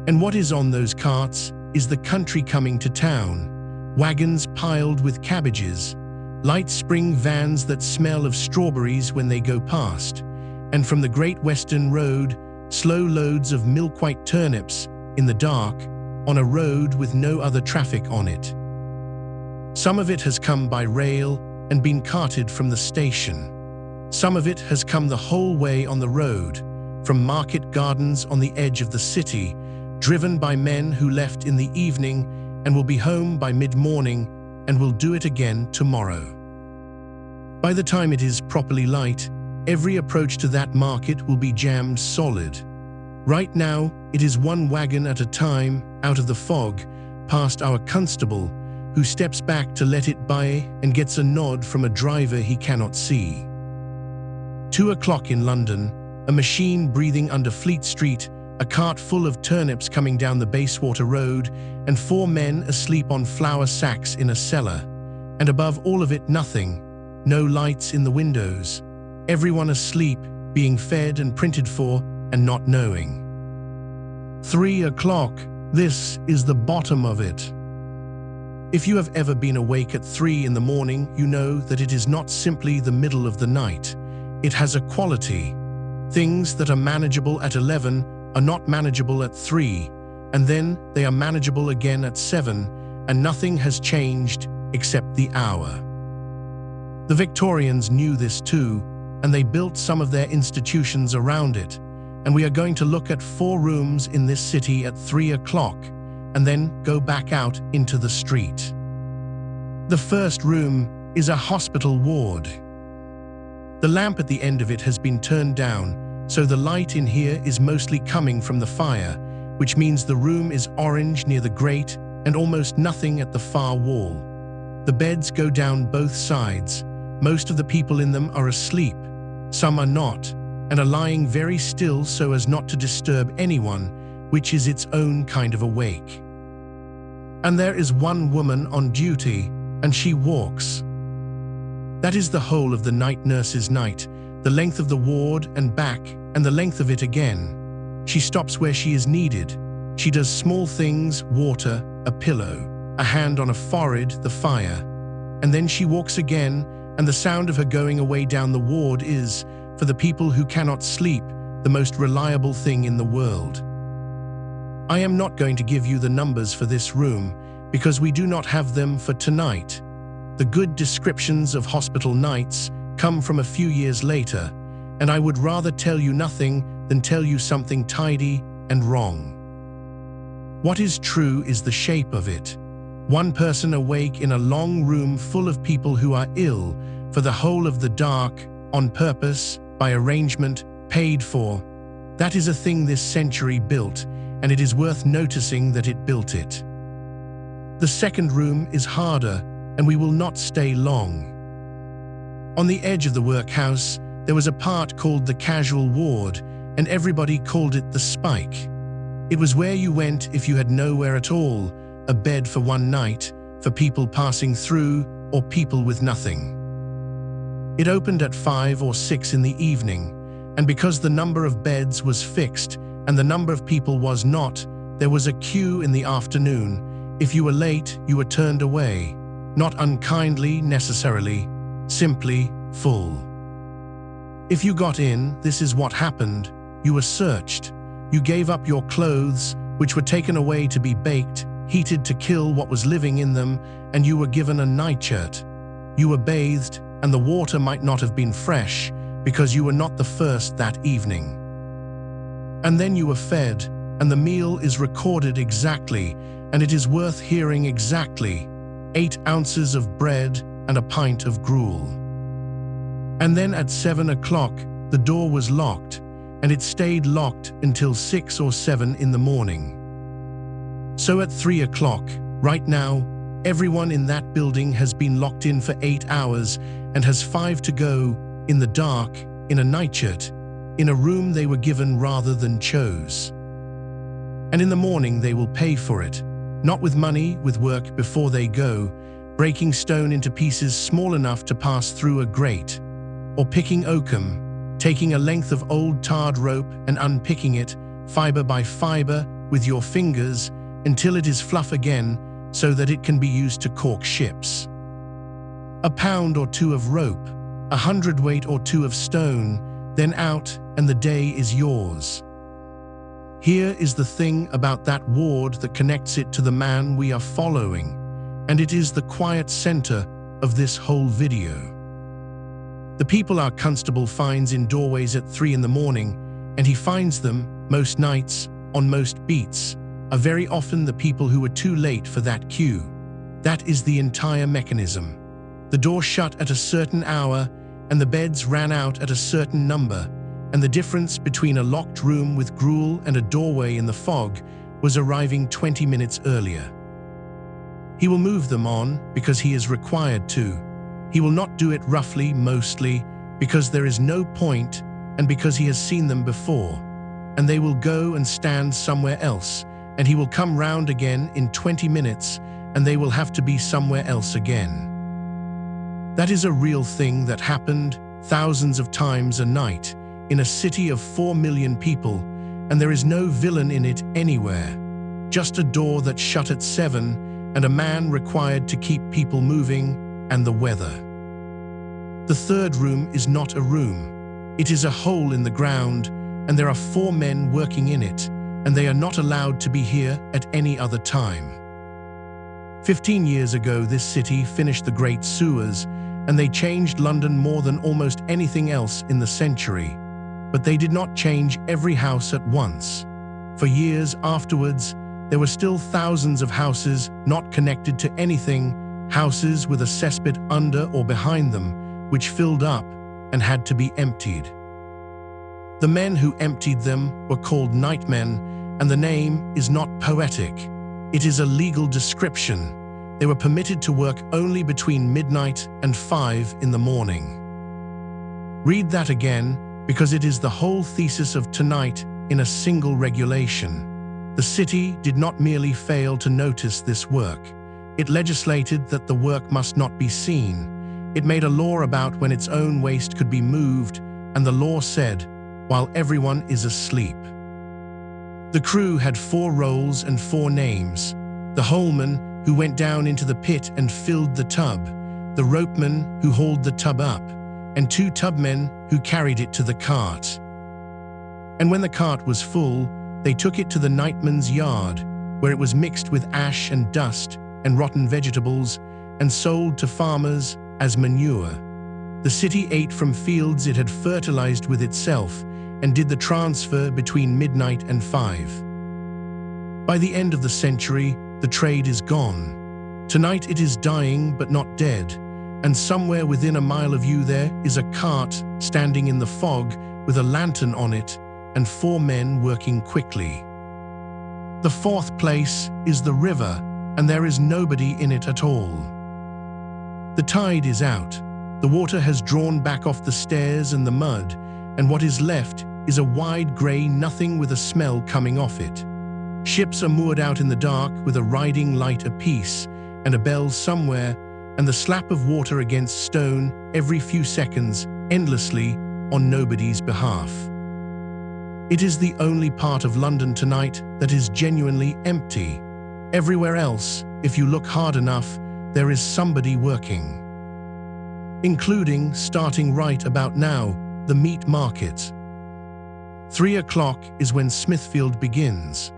And what is on those carts is the country coming to town, wagons piled with cabbages, light spring vans that smell of strawberries when they go past, and from the Great Western Road, slow loads of milk-white turnips in the dark on a road with no other traffic on it. Some of it has come by rail and been carted from the station. Some of it has come the whole way on the road, from market gardens on the edge of the city, driven by men who left in the evening and will be home by mid-morning and will do it again tomorrow. By the time it is properly light, every approach to that market will be jammed solid. Right now, it is one wagon at a time, out of the fog, past our constable, who steps back to let it by and gets a nod from a driver he cannot see. 2 o'clock in London, a machine breathing under Fleet Street, a cart full of turnips coming down the Bayswater Road, and 4 men asleep on flour sacks in a cellar. And above all of it, nothing. No lights in the windows. Everyone asleep, being fed and printed for, and not knowing. 3 o'clock. This is the bottom of it. If you have ever been awake at 3 in the morning, you know that it is not simply the middle of the night. It has a quality. Things that are manageable at 11 are not manageable at 3, and then they are manageable again at 7, and nothing has changed except the hour. The Victorians knew this too, and they built some of their institutions around it, and we are going to look at 4 rooms in this city at 3 o'clock, and then go back out into the street. The first room is a hospital ward. The lamp at the end of it has been turned down, so the light in here is mostly coming from the fire, which means the room is orange near the grate and almost nothing at the far wall. The beds go down both sides. Most of the people in them are asleep. Some are not, and are lying very still so as not to disturb anyone, which is its own kind of awake. And there is one woman on duty, and she walks. That is the whole of the night nurse's night, the length of the ward and back, and the length of it again. She stops where she is needed. She does small things, water, a pillow, a hand on a forehead, the fire. And then she walks again, and the sound of her going away down the ward is, for the people who cannot sleep, the most reliable thing in the world. I am not going to give you the numbers for this room, because we do not have them for tonight. The good descriptions of hospital nights come from a few years later, and I would rather tell you nothing than tell you something tidy and wrong. What is true is the shape of it. One person awake in a long room full of people who are ill, for the whole of the dark, on purpose, by arrangement, paid for. That is a thing this century built, and it is worth noticing that it built it. The second room is harder, and we will not stay long. On the edge of the workhouse, there was a part called the casual ward, and everybody called it the spike. It was where you went if you had nowhere at all, a bed for one night, for people passing through, or people with nothing. It opened at 5 or 6 in the evening, and because the number of beds was fixed and the number of people was not, there was a queue in the afternoon. If you were late, you were turned away, not unkindly necessarily, simply full. If you got in, this is what happened. You were searched. You gave up your clothes, which were taken away to be baked, heated to kill what was living in them, and you were given a nightshirt. You were bathed, and the water might not have been fresh, because you were not the first that evening. And then you were fed, and the meal is recorded exactly, and it is worth hearing exactly. 8 ounces of bread and a pint of gruel. And then at 7 o'clock, the door was locked, and it stayed locked until 6 or 7 in the morning. So at 3 o'clock, right now, everyone in that building has been locked in for 8 hours and has 5 to go, in the dark, in a nightshirt, in a room they were given rather than chose. And in the morning they will pay for it, not with money, with work before they go, breaking stone into pieces small enough to pass through a grate, or picking oakum, taking a length of old tarred rope and unpicking it, fiber by fiber, with your fingers, until it is fluff again, so that it can be used to caulk ships. A pound or 2 of rope, 100 weight or 2 of stone, then out, and the day is yours. Here is the thing about that ward that connects it to the man we are following, and it is the quiet center of this whole video. The people our constable finds in doorways at 3 in the morning, and he finds them, most nights, on most beats, are very often the people who were too late for that queue. That is the entire mechanism. The door shut at a certain hour, and the beds ran out at a certain number, and the difference between a locked room with gruel and a doorway in the fog was arriving 20 minutes earlier. He will move them on because he is required to. He will not do it roughly, mostly, because there is no point and because he has seen them before. And they will go and stand somewhere else, and he will come round again in 20 minutes, and they will have to be somewhere else again. That is a real thing that happened thousands of times a night in a city of 4 million people, and there is no villain in it anywhere. Just a door that shut at 7 and a man required to keep people moving, and the weather. The third room is not a room. It is a hole in the ground, and there are 4 men working in it, and they are not allowed to be here at any other time. 15 years ago, this city finished the Great Sewers, and they changed London more than almost anything else in the century. But they did not change every house at once. For years afterwards, there were still thousands of houses not connected to anything, houses with a cesspit under or behind them, which filled up and had to be emptied. The men who emptied them were called nightmen, and the name is not poetic. It is a legal description. They were permitted to work only between midnight and 5 in the morning. Read that again, because it is the whole thesis of tonight in a single regulation. The city did not merely fail to notice this work. It legislated that the work must not be seen. It made a law about when its own waste could be moved, and the law said, while everyone is asleep. The crew had 4 roles and 4 names. The holeman, who went down into the pit and filled the tub, the ropeman, who hauled the tub up, and 2 tubmen who carried it to the cart. And when the cart was full, they took it to the nightman's yard, where it was mixed with ash and dust and rotten vegetables, and sold to farmers as manure. The city ate from fields it had fertilized with itself, and did the transfer between midnight and 5. By the end of the century, the trade is gone. Tonight it is dying but not dead, and somewhere within a mile of you there is a cart standing in the fog with a lantern on it and 4 men working quickly. The 4th place is the river, and there is nobody in it at all. The tide is out. The water has drawn back off the stairs and the mud, and what is left is a wide grey nothing with a smell coming off it. Ships are moored out in the dark with a riding light apiece and a bell somewhere, and the slap of water against stone every few seconds, endlessly, on nobody's behalf. It is the only part of London tonight that is genuinely empty. Everywhere else, if you look hard enough, there is somebody working. Including, starting right about now, the meat market. 3 o'clock is when Smithfield begins.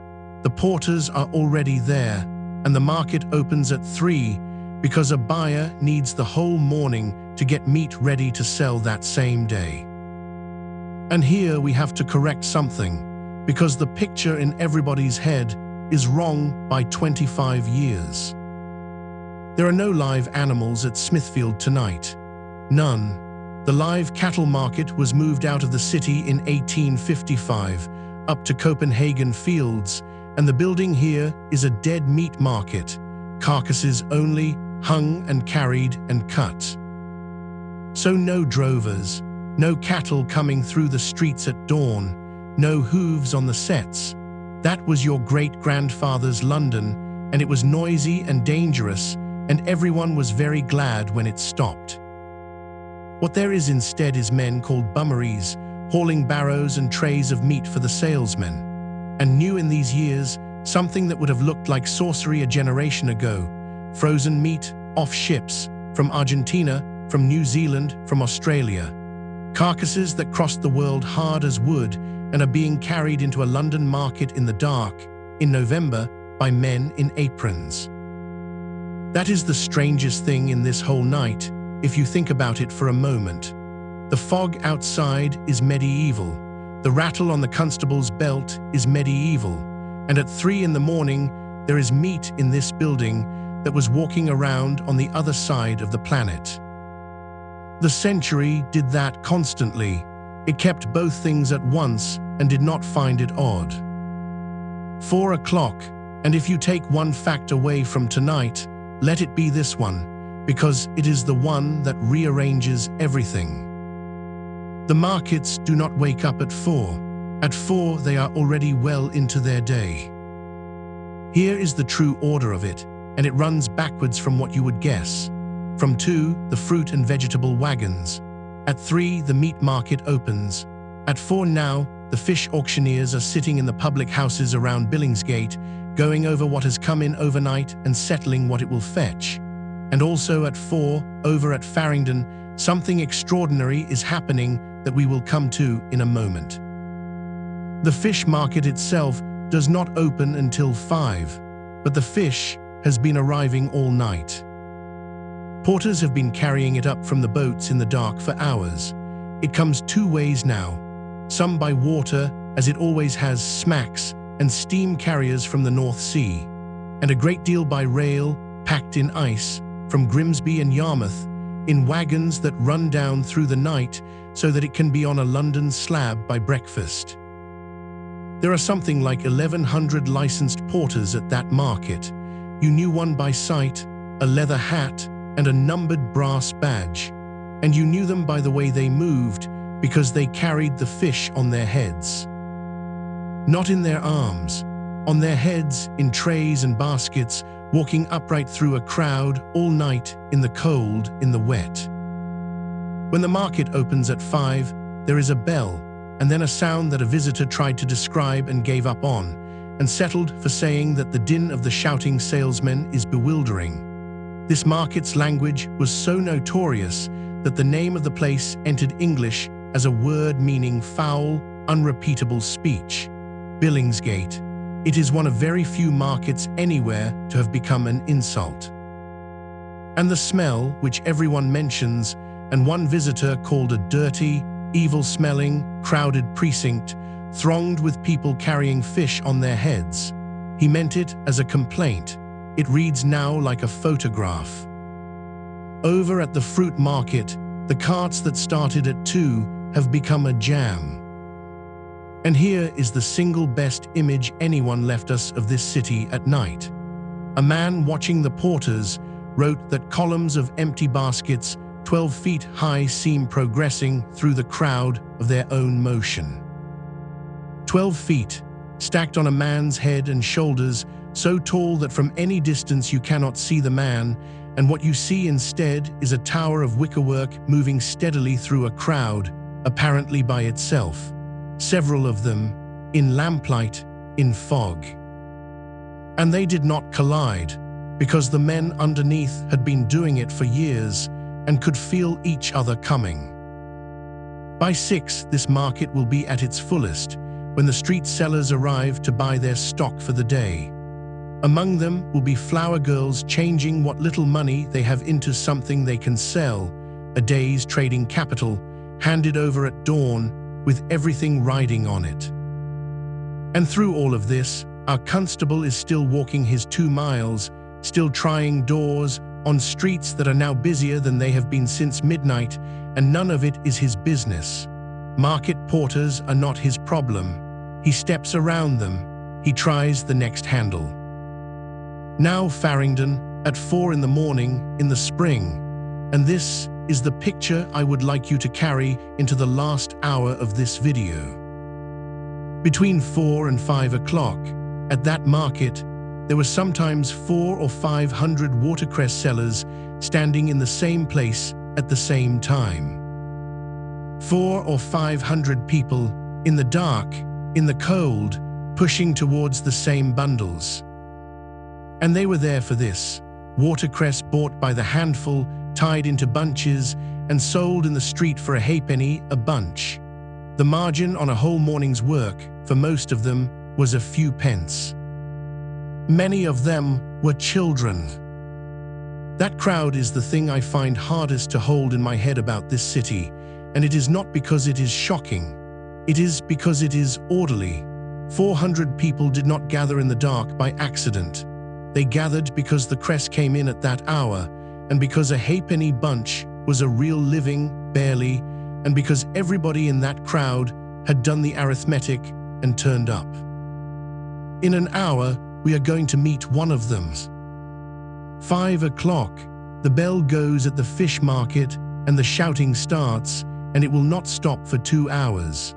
The porters are already there, and the market opens at 3 because a buyer needs the whole morning to get meat ready to sell that same day. And here we have to correct something, because the picture in everybody's head is wrong by 25 years. There are no live animals at Smithfield tonight. None. The live cattle market was moved out of the city in 1855, up to Copenhagen Fields, and the building here is a dead meat market, carcasses only, hung and carried and cut. So no drovers, no cattle coming through the streets at dawn, no hooves on the sets. That was your great-grandfather's London, and it was noisy and dangerous, and everyone was very glad when it stopped. What there is instead is men called bummeries, hauling barrows and trays of meat for the salesmen. And new in these years, something that would have looked like sorcery a generation ago, frozen meat, off ships, from Argentina, from New Zealand, from Australia. Carcasses that crossed the world hard as wood and are being carried into a London market in the dark, in November, by men in aprons. That is the strangest thing in this whole night, if you think about it for a moment. The fog outside is medieval. The rattle on the constable's belt is medieval. And at 3 in the morning, there is meat in this building that was walking around on the other side of the planet. The century did that constantly. It kept both things at once and did not find it odd. 4 o'clock, and if you take one fact away from tonight, let it be this one, because it is the one that rearranges everything. The markets do not wake up at 4. At 4 they are already well into their day. Here is the true order of it, and it runs backwards from what you would guess. From 2, the fruit and vegetable wagons. At 3, the meat market opens. At 4 now, the fish auctioneers are sitting in the public houses around Billingsgate, going over what has come in overnight and settling what it will fetch. And also at 4, over at Farringdon, something extraordinary is happening that we will come to in a moment. The fish market itself does not open until 5, but the fish has been arriving all night. Porters have been carrying it up from the boats in the dark for hours. It comes 2 ways now, some by water, as it always has smacks and steam carriers from the North Sea, and a great deal by rail, packed in ice, from Grimsby and Yarmouth, in wagons that run down through the night so that it can be on a London slab by breakfast. There are something like 1,100 licensed porters at that market. You knew one by sight, a leather hat, and a numbered brass badge, and you knew them by the way they moved because they carried the fish on their heads. Not in their arms, on their heads in trays and baskets, walking upright through a crowd all night in the cold, in the wet. When the market opens at 5, there is a bell, and then a sound that a visitor tried to describe and gave up on, and settled for saying that the din of the shouting salesmen is bewildering. This market's language was so notorious that the name of the place entered English as a word meaning foul, unrepeatable speech. Billingsgate. It is one of very few markets anywhere to have become an insult. And the smell, which everyone mentions, and one visitor called a dirty, evil-smelling, crowded precinct, thronged with people carrying fish on their heads. He meant it as a complaint. It reads now like a photograph. Over at the fruit market, the carts that started at 2 have become a jam. And here is the single best image anyone left us of this city at night. A man watching the porters wrote that columns of empty baskets 12 feet high seem progressing through the crowd of their own motion. 12 feet, stacked on a man's head and shoulders, so tall that from any distance you cannot see the man, and what you see instead is a tower of wickerwork moving steadily through a crowd, apparently by itself. Several of them, in lamplight, in fog. And they did not collide, because the men underneath had been doing it for years and could feel each other coming. By 6, this market will be at its fullest, when the street sellers arrive to buy their stock for the day. Among them will be flower girls changing what little money they have into something they can sell, a day's trading capital, handed over at dawn, with everything riding on it. And through all of this, our constable is still walking his 2 miles, still trying doors on streets that are now busier than they have been since midnight, and none of it is his business. Market porters are not his problem. He steps around them. He tries the next handle. Now Farringdon, at 4 in the morning, in the spring, and this is the picture I would like you to carry into the last hour of this video. Between 4 and 5 o'clock, at that market, there were sometimes 400 or 500 watercress sellers standing in the same place at the same time. 400 or 500 people, in the dark, in the cold, pushing towards the same bundles. And they were there for this, watercress bought by the handful, tied into bunches, and sold in the street for a halfpenny a bunch. The margin on a whole morning's work, for most of them, was a few pence. Many of them were children. That crowd is the thing I find hardest to hold in my head about this city, and it is not because it is shocking. It is because it is orderly. 400 people did not gather in the dark by accident. They gathered because the cress came in at that hour, and because a halfpenny bunch was a real living, barely, and because everybody in that crowd had done the arithmetic and turned up. In an hour, we are going to meet one of them. 5 o'clock, the bell goes at the fish market and the shouting starts, and it will not stop for 2 hours.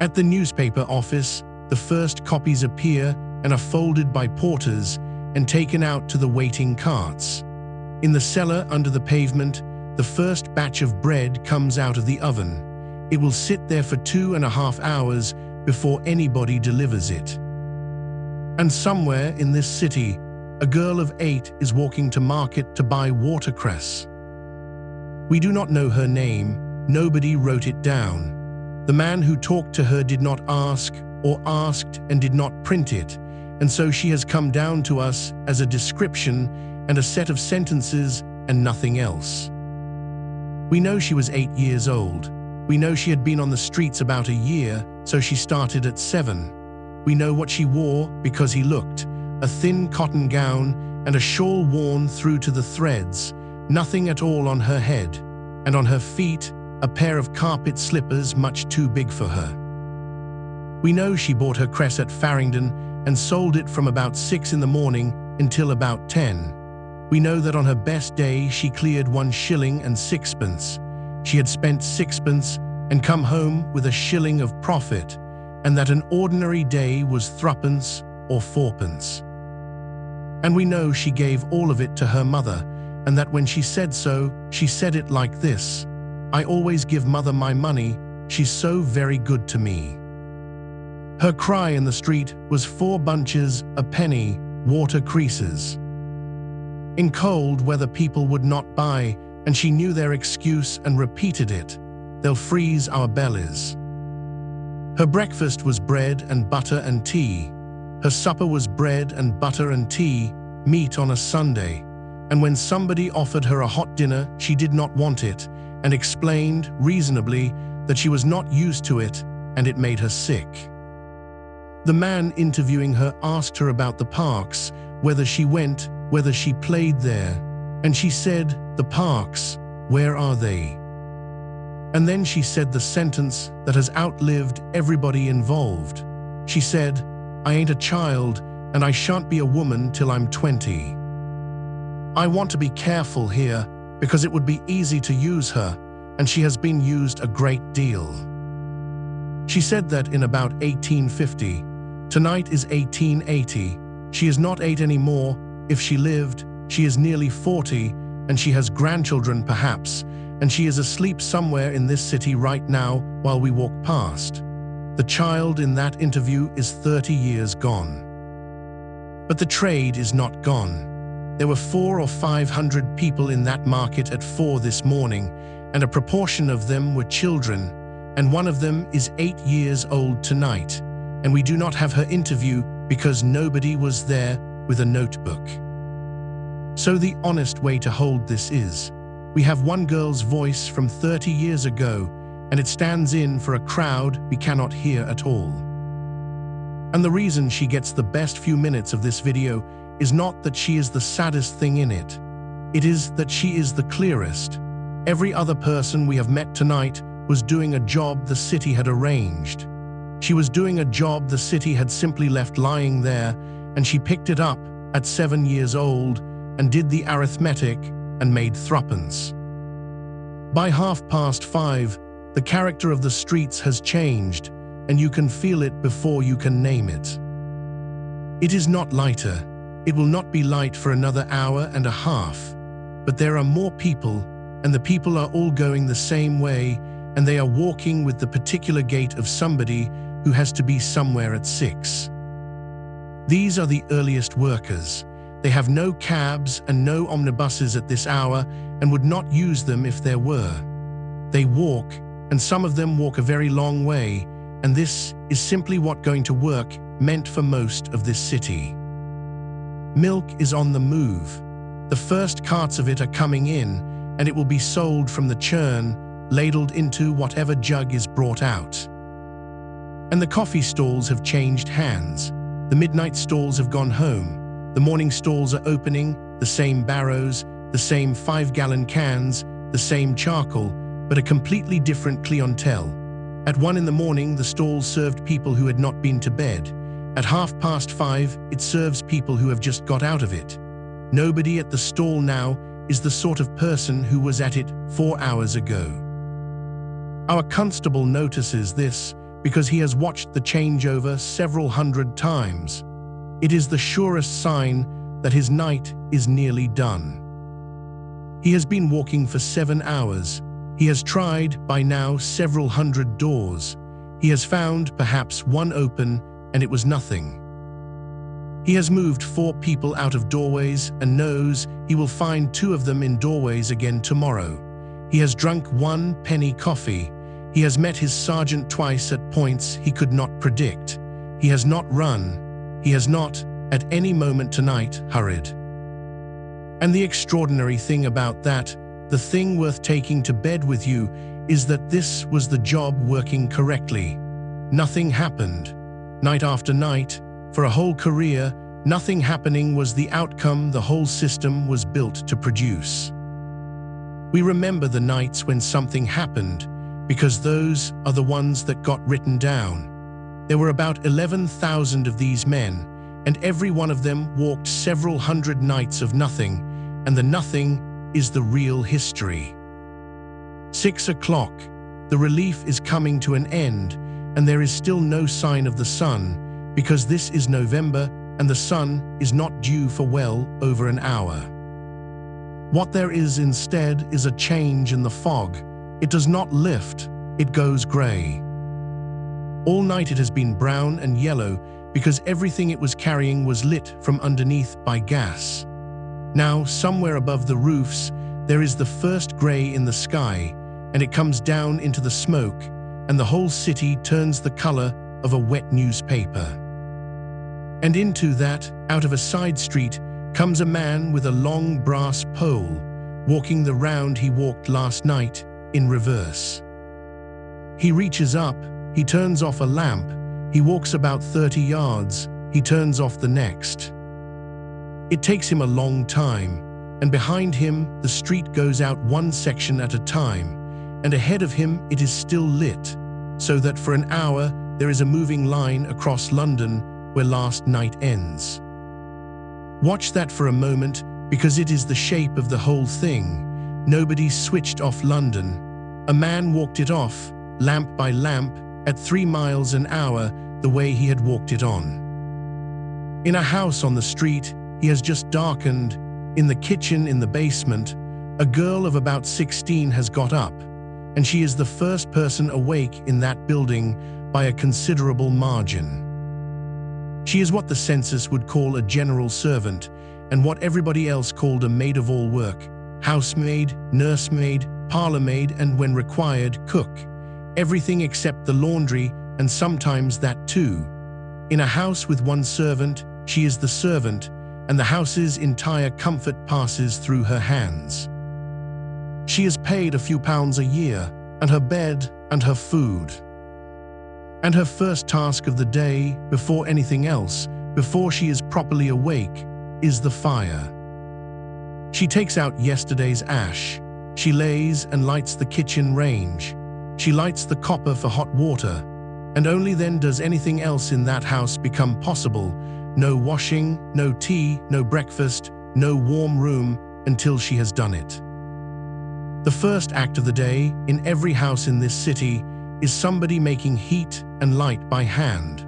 At the newspaper office, the first copies appear and are folded by porters and taken out to the waiting carts. In the cellar under the pavement, the first batch of bread comes out of the oven. It will sit there for 2.5 hours before anybody delivers it. And somewhere in this city, a girl of 8 is walking to market to buy watercress. We do not know her name. Nobody wrote it down. The man who talked to her did not ask or asked and did not print it, and so she has come down to us as a description and a set of sentences and nothing else. We know she was 8 years old. We know she had been on the streets about a year, so she started at 7. We know what she wore because he looked, a thin cotton gown and a shawl worn through to the threads, nothing at all on her head, and on her feet, a pair of carpet slippers much too big for her. We know she bought her cress at Farringdon and sold it from about 6 in the morning until about 10. We know that on her best day she cleared 1 shilling and 6pence. She had spent 6pence and come home with 1 shilling of profit, and that an ordinary day was 3pence or 4pence. And we know she gave all of it to her mother, and that when she said so, she said it like this: "I always give mother my money, she's so very good to me." Her cry in the street was 4 bunches a penny, water creases. In cold weather people would not buy, and she knew their excuse and repeated it: "They'll freeze our bellies." Her breakfast was bread and butter and tea. Her supper was bread and butter and tea, meat on a Sunday. And when somebody offered her a hot dinner, she did not want it, and explained, reasonably, that she was not used to it, and it made her sick. The man interviewing her asked her about the parks, whether she went, whether she played there, and she said, "The parks, where are they?" And then she said the sentence that has outlived everybody involved. She said, "I ain't a child, and I shan't be a woman till I'm 20. I want to be careful here, because it would be easy to use her, and she has been used a great deal." She said that in about 1850. Tonight is 1880. She is not 8 anymore. If she lived, she is nearly 40, and she has grandchildren perhaps, and she is asleep somewhere in this city right now while we walk past. The child in that interview is 30 years gone. But the trade is not gone. There were 400 or 500 people in that market at 4 this morning, and a proportion of them were children, and one of them is 8 years old tonight, and we do not have her interview because nobody was there with a notebook. So the honest way to hold this is, we have one girl's voice from 30 years ago, and it stands in for a crowd we cannot hear at all. And the reason she gets the best few minutes of this video is not that she is the saddest thing in it. It is that she is the clearest. Every other person we have met tonight was doing a job the city had arranged. She was doing a job the city had simply left lying there, and she picked it up at 7 years old and did the arithmetic and made 3pence. By 5:30, the character of the streets has changed, and you can feel it before you can name it. It is not lighter. It will not be light for another hour and a half, but there are more people, and the people are all going the same way, and they are walking with the particular gait of somebody who has to be somewhere at 6. These are the earliest workers. They have no cabs and no omnibuses at this hour, and would not use them if there were. They walk, and some of them walk a very long way, and this is simply what going to work meant for most of this city. Milk is on the move. The first carts of it are coming in, and it will be sold from the churn, ladled into whatever jug is brought out. And the coffee stalls have changed hands. The midnight stalls have gone home. The morning stalls are opening, the same barrows, the same 5-gallon cans, the same charcoal, but a completely different clientele. At 1 in the morning, the stalls served people who had not been to bed. At 5:30, it serves people who have just got out of it. Nobody at the stall now is the sort of person who was at it 4 hours ago. Our constable notices this because he has watched the changeover several hundred times. It is the surest sign that his night is nearly done. He has been walking for 7 hours. He has tried by now several hundred doors. He has found perhaps one open, and it was nothing. He has moved 4 people out of doorways and knows he will find 2 of them in doorways again tomorrow. He has drunk 1 penny coffee. He has met his sergeant twice at points he could not predict. He has not run. He has not, at any moment tonight, hurried. And the extraordinary thing about that, the thing worth taking to bed with you, is that this was the job working correctly. Nothing happened. Night after night, for a whole career, nothing happening was the outcome the whole system was built to produce. We remember the nights when something happened, because those are the ones that got written down. There were about 11,000 of these men, and every one of them walked several hundred nights of nothing, and the nothing is the real history. 6 o'clock. The relief is coming to an end, and there is still no sign of the sun, because this is November and the sun is not due for well over an hour. What there is instead is a change in the fog. It does not lift, it goes grey. All night it has been brown and yellow because everything it was carrying was lit from underneath by gas. Now, somewhere above the roofs, there is the first grey in the sky, and it comes down into the smoke, and the whole city turns the colour of a wet newspaper. And into that, out of a side street, comes a man with a long brass pole, walking the round he walked last night in reverse. He reaches up, he turns off a lamp, he walks about 30 yards, he turns off the next. It takes him a long time, and behind him the street goes out one section at a time, and ahead of him it is still lit, so that for an hour there is a moving line across London where last night ends. Watch that for a moment, because it is the shape of the whole thing. Nobody switched off London. A man walked it off, lamp by lamp, at 3 miles an hour, the way he had walked it on. In a house on the street, he has just darkened. In the kitchen in the basement, a girl of about 16 has got up, and she is the first person awake in that building by a considerable margin. She is what the census would call a general servant, and what everybody else called a maid-of-all-work, housemaid, nursemaid, parlour-maid, and when required, cook. Everything except the laundry, and sometimes that too. In a house with one servant, she is the servant, and the house's entire comfort passes through her hands. She is paid a few pounds a year, and her bed, and her food. And her first task of the day, before anything else, before she is properly awake, is the fire. She takes out yesterday's ash. She lays and lights the kitchen range. She lights the copper for hot water, and only then does anything else in that house become possible. No washing, no tea, no breakfast, no warm room, until she has done it. The first act of the day, in every house in this city, is somebody making heat and light by hand.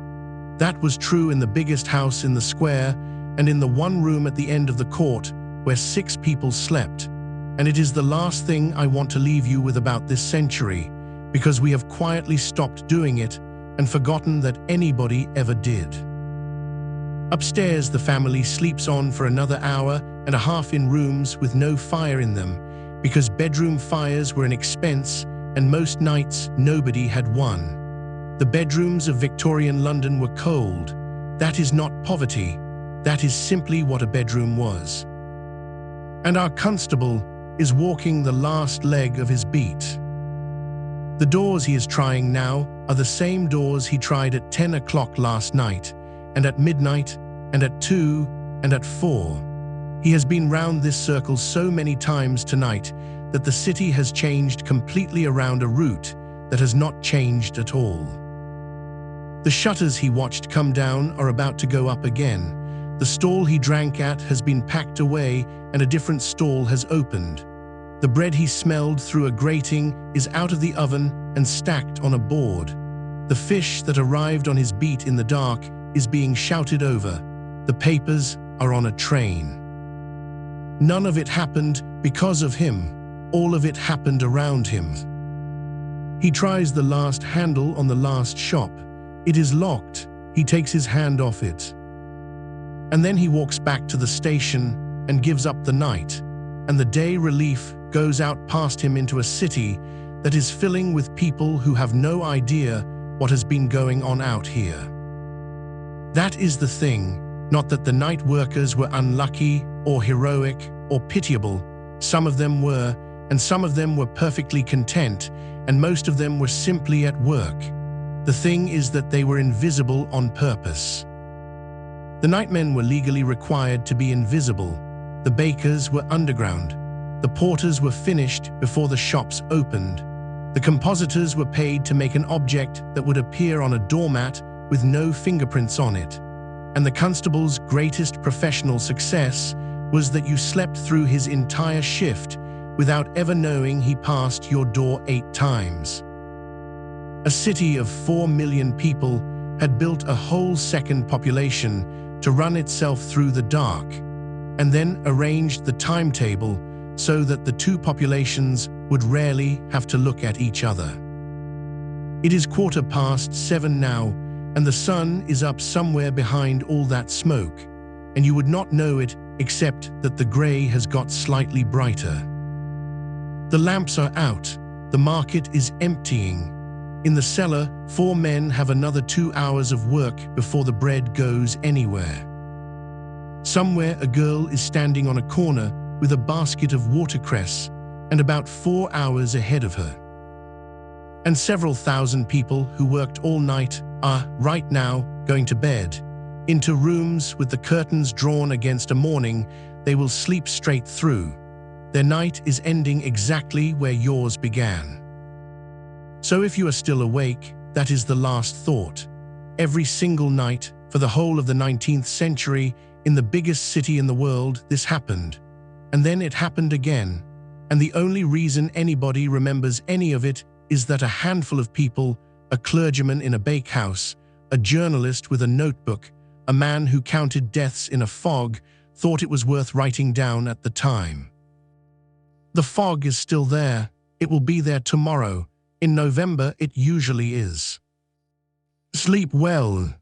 That was true in the biggest house in the square, and in the one room at the end of the court, where 6 people slept. And it is the last thing I want to leave you with about this century, because we have quietly stopped doing it and forgotten that anybody ever did. Upstairs, the family sleeps on for another hour and a half in rooms with no fire in them, because bedroom fires were an expense, and most nights nobody had one. The bedrooms of Victorian London were cold. That is not poverty. That is simply what a bedroom was. And our constable is walking the last leg of his beat. The doors he is trying now are the same doors he tried at 10 o'clock last night, and at midnight, and at 2, and at 4. He has been round this circle so many times tonight that the city has changed completely around a route that has not changed at all. The shutters he watched come down are about to go up again. The stall he drank at has been packed away, and a different stall has opened. The bread he smelled through a grating is out of the oven and stacked on a board. The fish that arrived on his beat in the dark is being shouted over. The papers are on a train. None of it happened because of him. All of it happened around him. He tries the last handle on the last shop. It is locked. He takes his hand off it. And then he walks back to the station and gives up the night, and the day relief goes out past him into a city that is filling with people who have no idea what has been going on out here. That is the thing, not that the night workers were unlucky or heroic or pitiable. Some of them were, and some of them were perfectly content, and most of them were simply at work. The thing is that they were invisible on purpose. The nightmen were legally required to be invisible. The bakers were underground. The porters were finished before the shops opened. The compositors were paid to make an object that would appear on a doormat with no fingerprints on it. And the constable's greatest professional success was that you slept through his entire shift without ever knowing he passed your door 8 times. A city of 4 million people had built a whole second population to run itself through the dark, and then arranged the timetable so that the two populations would rarely have to look at each other. It is 7:15 now, and the sun is up somewhere behind all that smoke, and you would not know it except that the grey has got slightly brighter. The lamps are out, the market is emptying. In the cellar, 4 men have another 2 hours of work before the bread goes anywhere. Somewhere a girl is standing on a corner with a basket of watercress and about 4 hours ahead of her. And several thousand people who worked all night are, right now, going to bed, into rooms with the curtains drawn against a morning they will sleep straight through. Their night is ending exactly where yours began. So if you are still awake, that is the last thought. Every single night, for the whole of the 19th century, in the biggest city in the world, this happened. And then it happened again. And the only reason anybody remembers any of it is that a handful of people, a clergyman in a bakehouse, a journalist with a notebook, a man who counted deaths in a fog, thought it was worth writing down at the time. The fog is still there. It will be there tomorrow. In November, it usually is. Sleep well.